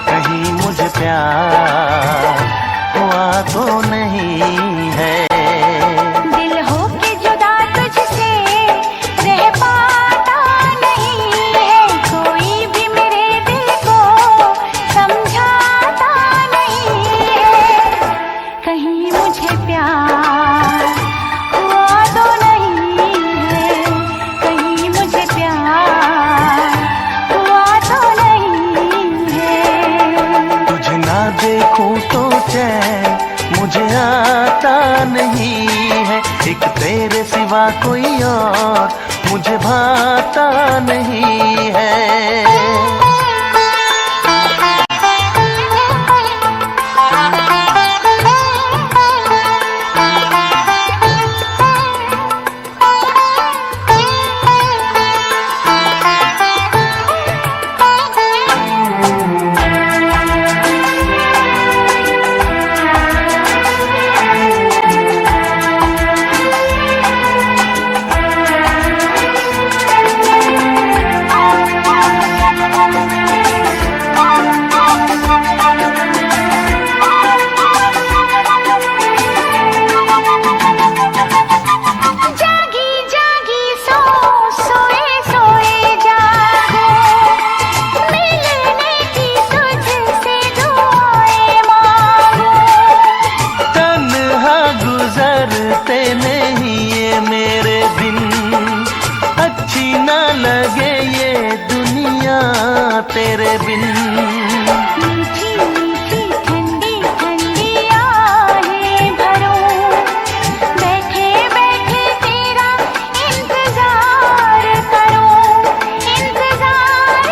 कहीं मुझे प्यार हुआ तो नहीं है। दिल हो के जुदा तुझसे रह पाता नहीं है, कोई भी मेरे दिल को समझाता नहीं है। कहीं मुझे प्यार हुआ तो नहीं है, कहीं मुझे प्यार हुआ तो नहीं है। देखूं तो चैन मुझे आता नहीं है, एक तेरे सिवा कोई और मुझे भाता नहीं है। तेरे बिन मीठी मीठी ठंडी ठंडी आहें भरूं, बैठे बैठे तेरा इंतजार करूं, इंतजार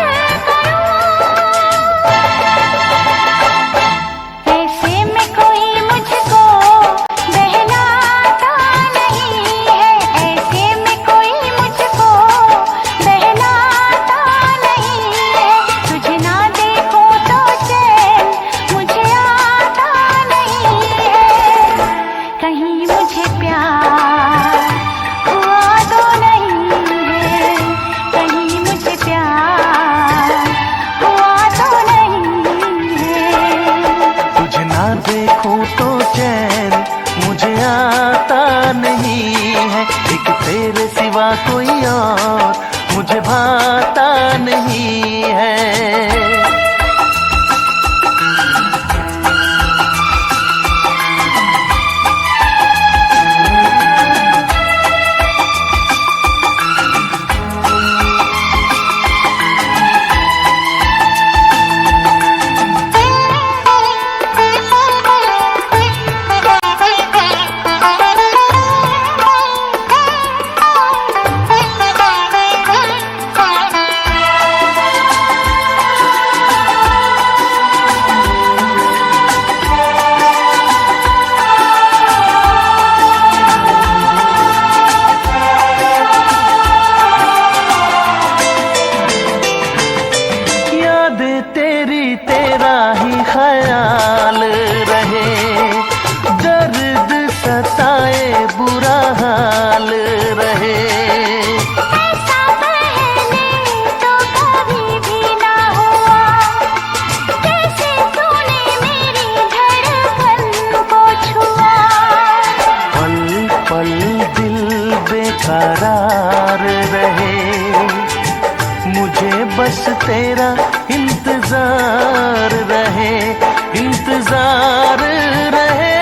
करूं। ऐसे में कोई मुझको बहलाता नहीं है, ऐसे में कोई मुझको बहलाता नहीं है। तुझे ना देखूं तो चैन मुझे आता नहीं है, कहीं मुझे प्यार हुआ तो नहीं है, कहीं मुझे प्यार हुआ तो नहीं है। तुझे ना देखूं तो चैन मुझे आता नहीं है, एक तेरे सिवा कोई और मुझे भाता नहीं है। तेरा ही ख्याल रहे, दर्द सताए बुरा हाल रहे। ऐसा पहले तो कभी भी ना हुआ, कैसे तूने मेरी धड़कन को छुआ। पल पल दिल बेकरार रहे, मुझे बस तेरा इंतजार रहे, इंतजार रहे।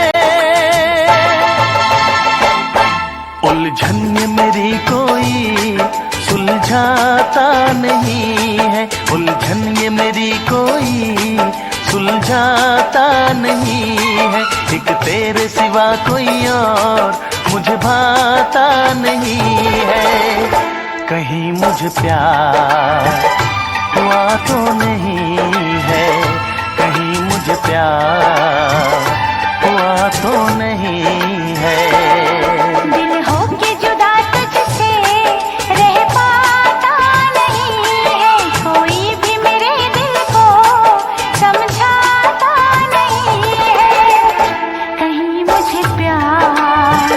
उलझन ये मेरी कोई सुलझाता नहीं है, उलझन ये मेरी कोई सुलझाता नहीं है, एक तेरे सिवा कोई और मुझे भाता नहीं है। कहीं मुझे प्यार हुआ तो नहीं है, कहीं मुझे प्यार हुआ तो नहीं है। दिल होके जुदा तुझसे रह पाता नहीं है, कोई भी मेरे दिल को समझाता नहीं है। कहीं मुझे प्यार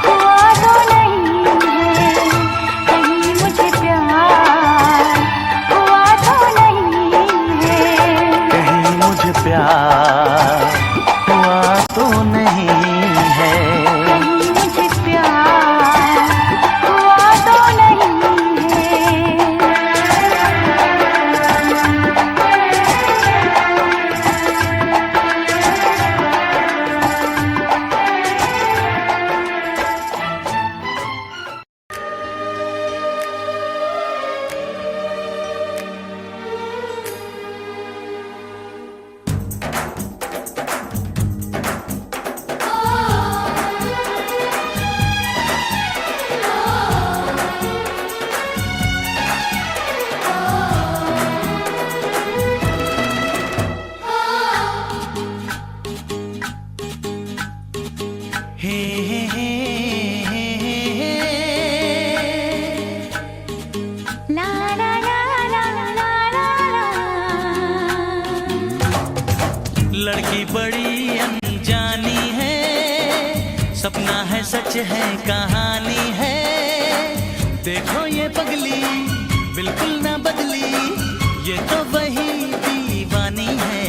हुआ तो नहीं है, कहीं मुझे प्यार हुआ तो नहीं है। कहीं मुझे प्यार हुआ तो नहीं है, कहीं मुझे प्यार हुआ तो नहीं है। लड़की बड़ी अनजानी है, सपना है सच है कहानी है। देखो ये पगली बिल्कुल ना बदली, ये तो वही दीवानी है।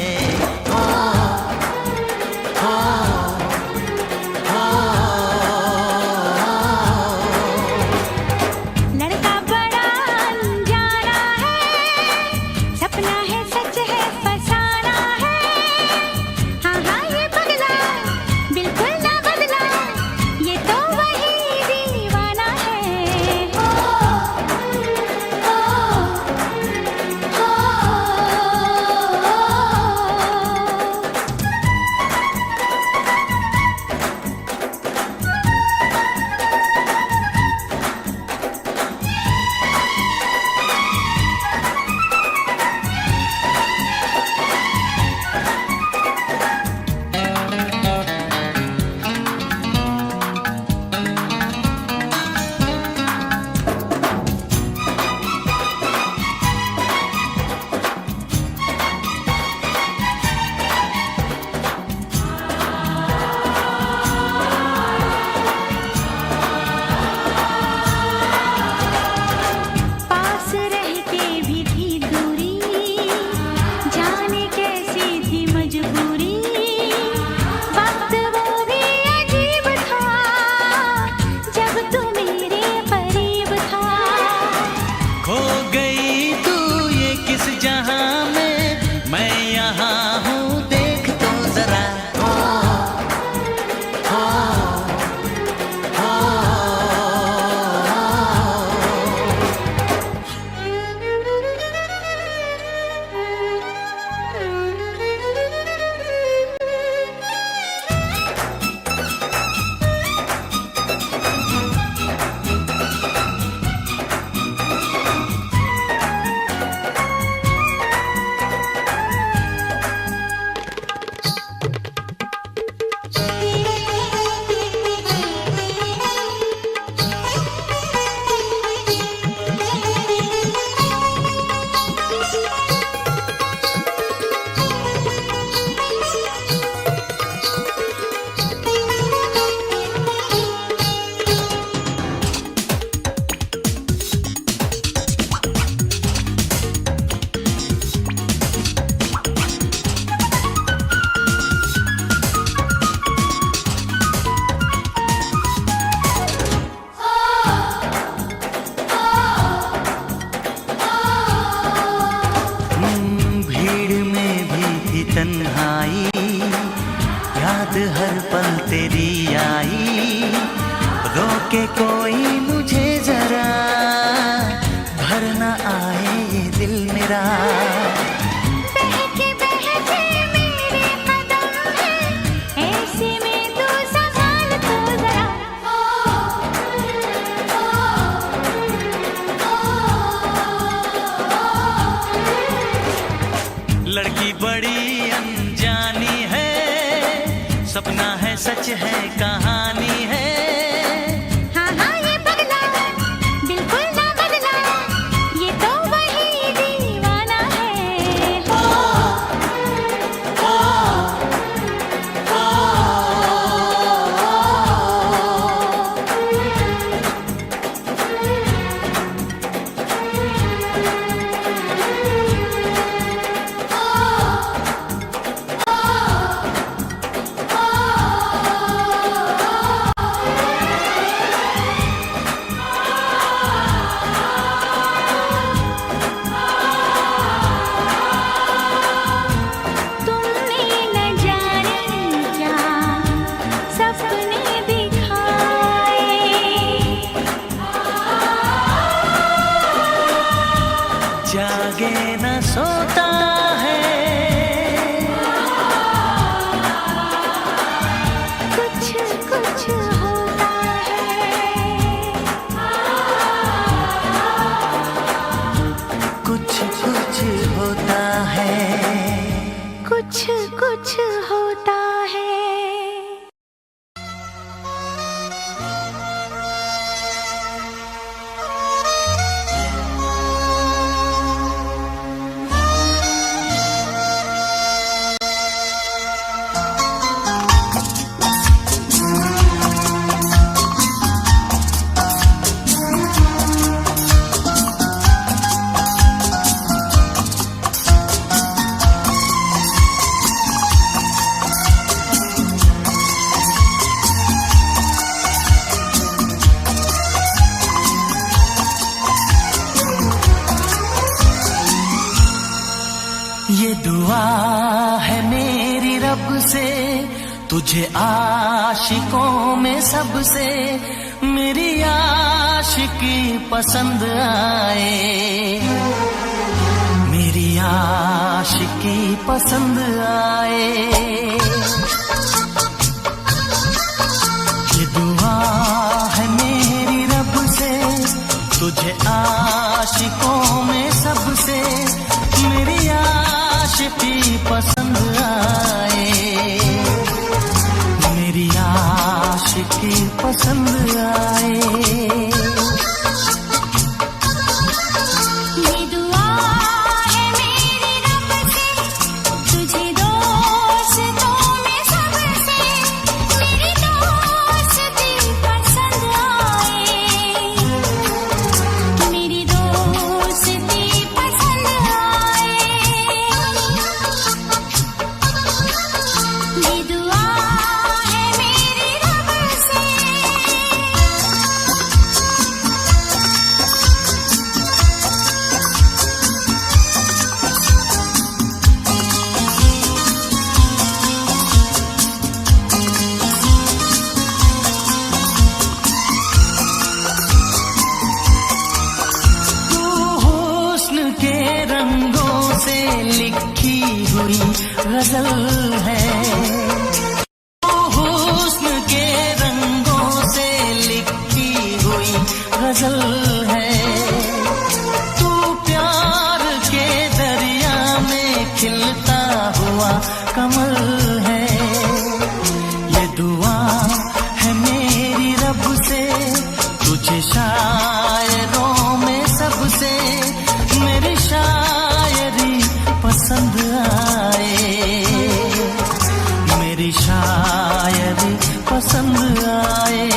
लड़का बड़ा अनजाना है, सपना है सच है फसाना है। हाँ हाँ ये पगला बिल्कुल ना बदला, ये तो वही दीवाना है। पास रह के भी थी दूरी, जाने कैसी थी मजबूरी। वक्त वो भी अजीब था, जब तू मेरे करीब था। खो गई तू ये किस जहां में, मैं यहाँ हूँ देख तो जरा। भीड़ में भी थी तन्हाई, याद हर पल तेरी आई। रोके कोई मुझे जरा, भर न आए ये दिल मेरा। बहके बहके मेरे कदम हैं, ऐसे में तू संभाल तो जरा। लड़की बड़ी अनजानी है, सपना है सच है कहानी है। हाँ हाँ ये पगला बिल्कुल ना बदला, ये तो वही दीवाना है। तुमने न जाने क्या सपने दिखाए, जागे न सोता है, कुछ कुछ होता है। कुछ कुछ होता है। कुछ कुछ होता है। दुआ है मेरी रब से, तुझे आशिकों में सबसे मेरी आशिकी पसंद आए, मेरी आशिकी पसंद आए। ये दुआ है मेरी रब से, तुझे आशिकों में सबसे मेरी आशिकी पसंद आए, मेरी आशिकी पसंद आए। गजल है हुस्न के रंगों से लिखी हुई गजल है, तू प्यार के दरिया में खिलता हुआ कमल है। ये दुआ है मेरी रब से, तुझे शायरों में सबसे मेरी शायरी पसंद आए, मेरी शायरी पसंद आए।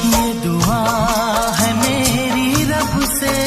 ये दुआ है मेरी रब से।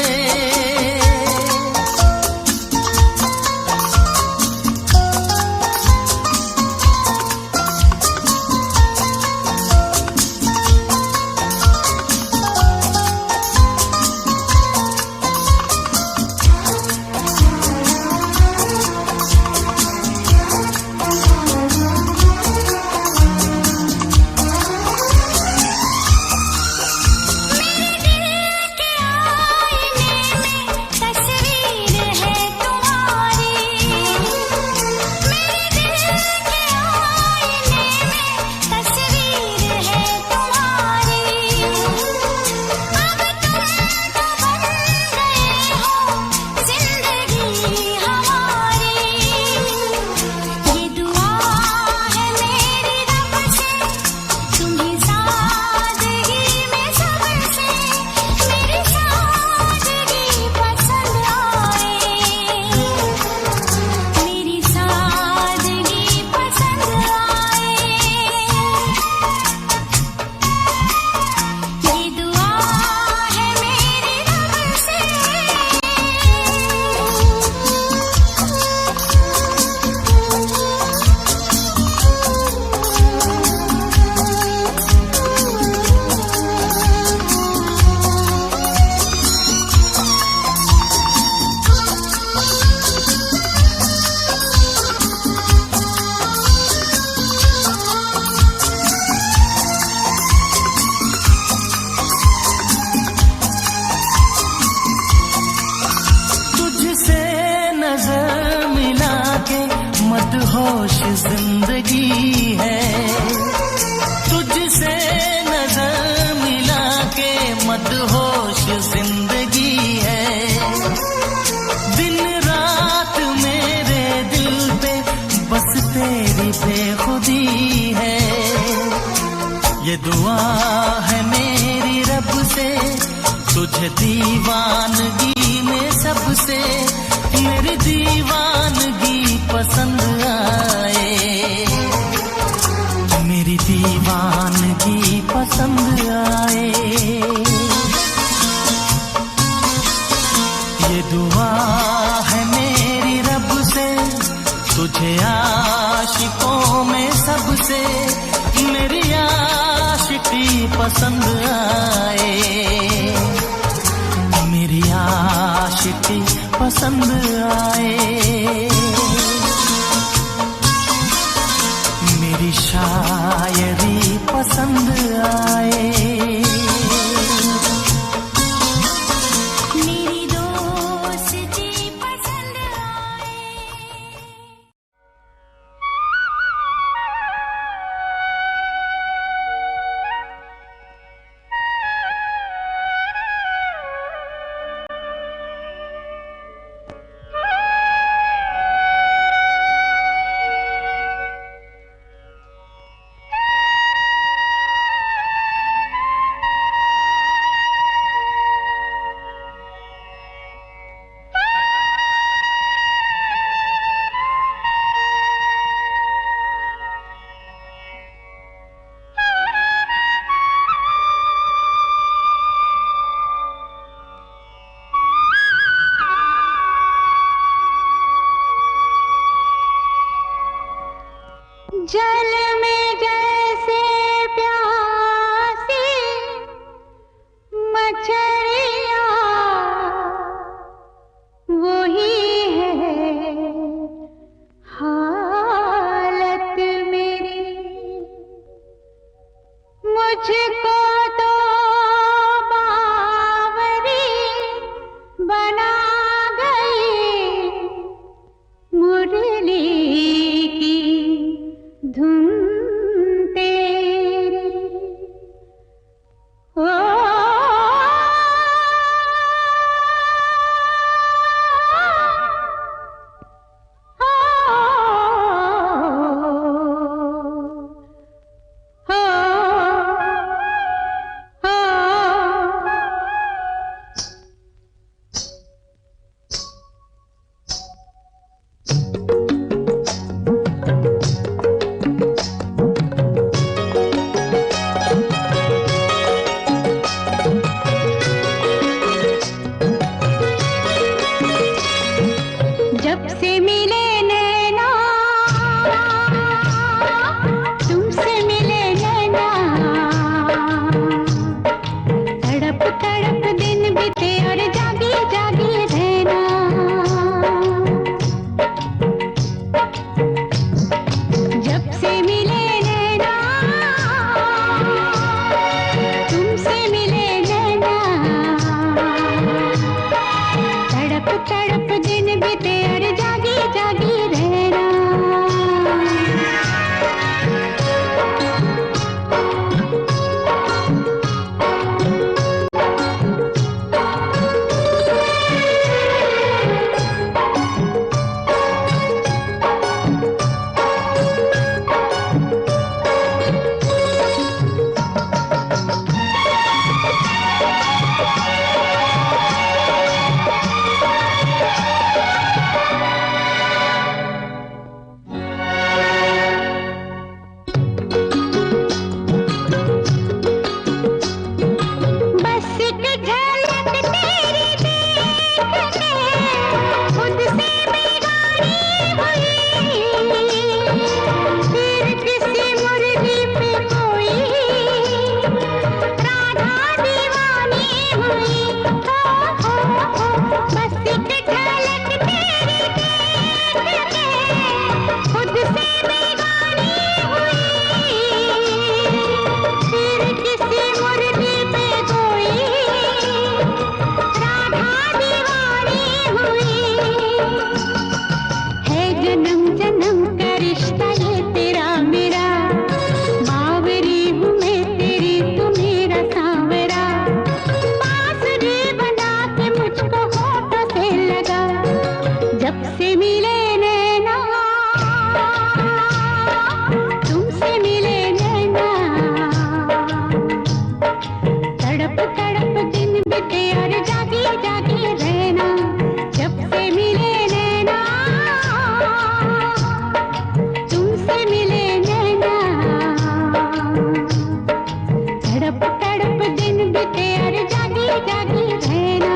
मदहोश जिंदगी है, तुझसे नजर मिला के मदहोश जिंदगी है। दिन रात मेरे दिल पे बस तेरी बेखुदी है। ये दुआ है मेरी रब से, तुझे दीवानगी में सबसे मेरी दीवानगी पसंद आए, मेरी दीवानगी पसंद आए। ये दुआ है मेरी रब से, तुझे आशिकों में सबसे मेरी आशिकी पसंद आए, मेरी आशिकी पसंद आए, मेरी शायरी पसंद आए, मेरी दोस्ती पसंद आए। जल में जैसे प्यासी मछलियाँ वही है हालत मेरी, मुझको तो बावरी बना गई मुरली की धुन तेरी। ओ जब से मिले नैना, तुमसे मिले नैना, तड़प तड़प दिन बीते और जागी जागी रहना। जब से मिले नैना, तुमसे मिले नैना, तड़प तड़प दिन बीते और जागी जागी रहना। बस एक झलक तेरी देख के खुद से बेगानी हुई, फिर किसी मुर्गी पे कोई राधा दीवानी हुई। बस एक झलक तेरी देख के खुद से बेगानी हुई, फिर किसी मुर्गी पे कोई राधा दीवानी हुई। है जन्म जन्म का रिश्ता ये तेरा मेरा, बावरी हूँ मैं तेरी तू मेरा सांवरा। बांसुरी बना के मुझको होठों से लगा, जब से मिले नैना, तुमसे मिले नैना, तड़प तड़प दिन बीते और जागी जागी रहना। जब से मिले नैना, तुमसे मिले नैना, तड़प तड़प दिन बीते और जागी जागी रहना।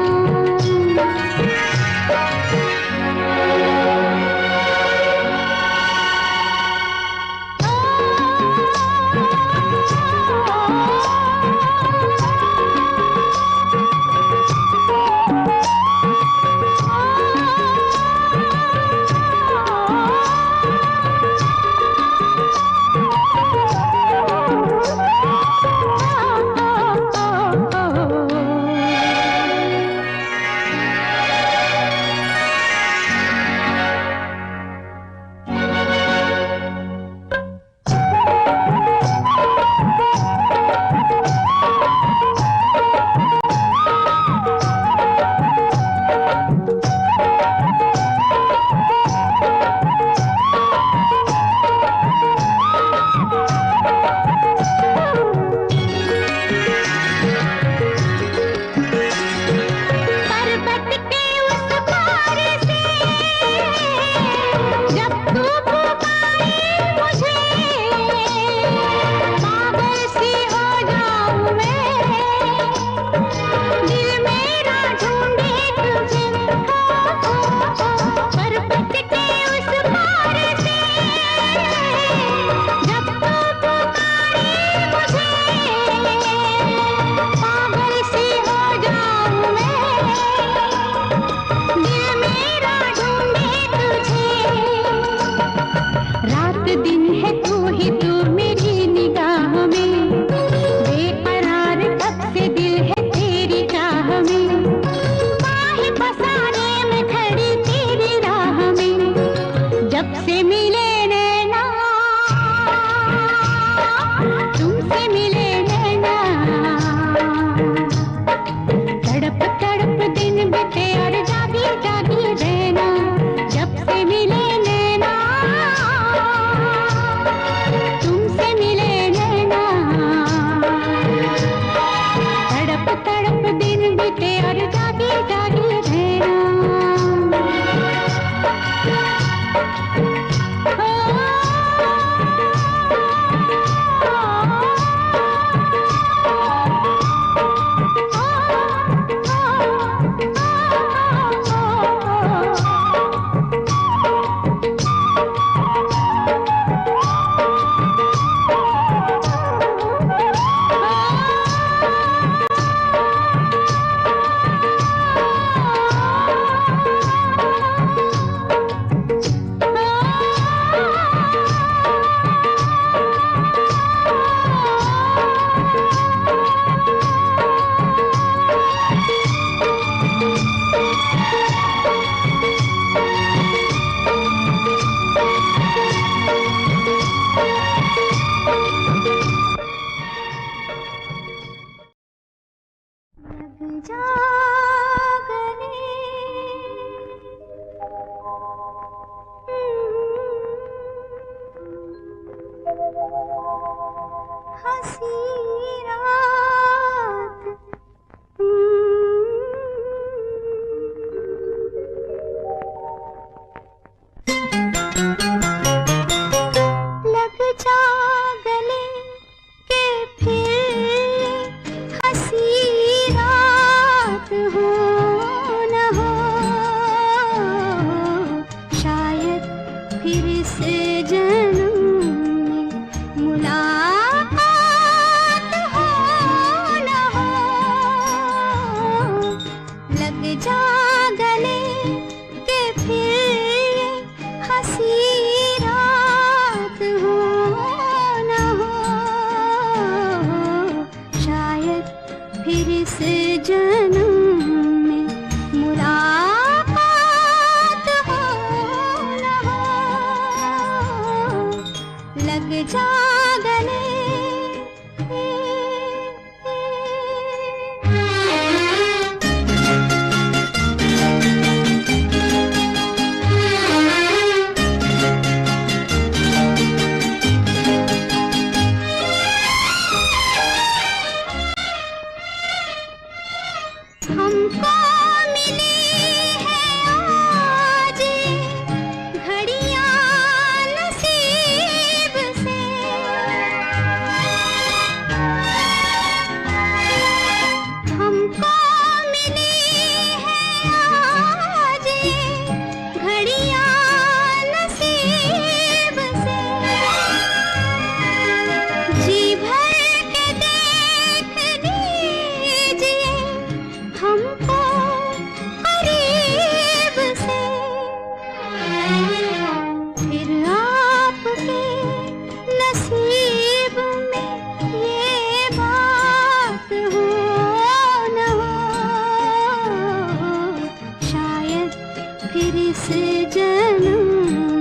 फिर से जन्म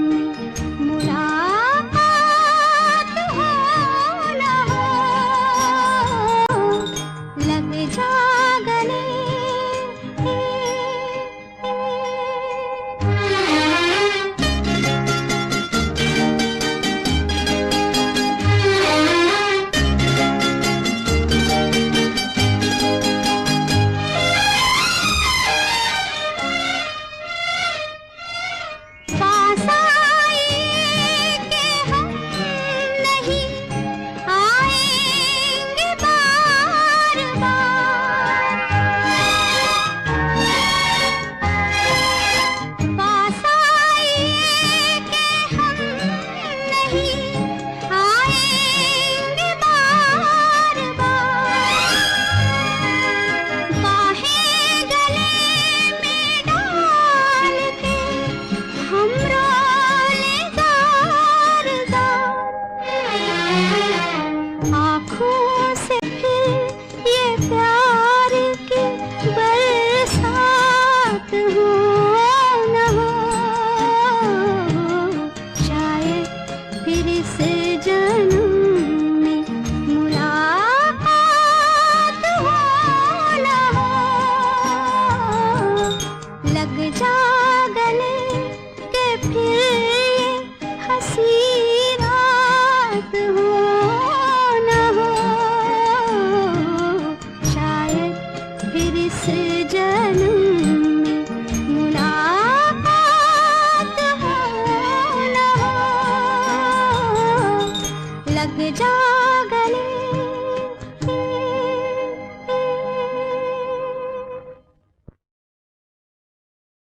में मुलाकात हो न हो, लग जा गले। पास आए कि हम नहीं आएंगे बार बार, पास आए कि हम नहीं आएंगे बार बार, बाहें गले में डाल के हम रोले जार जार, आँखों से फिर ये प्यार की बरसात हो न हो, शायद फिर से जन्म में मुलाकात हो न हो, लग जा गले के फिर ये हंसी रात हो।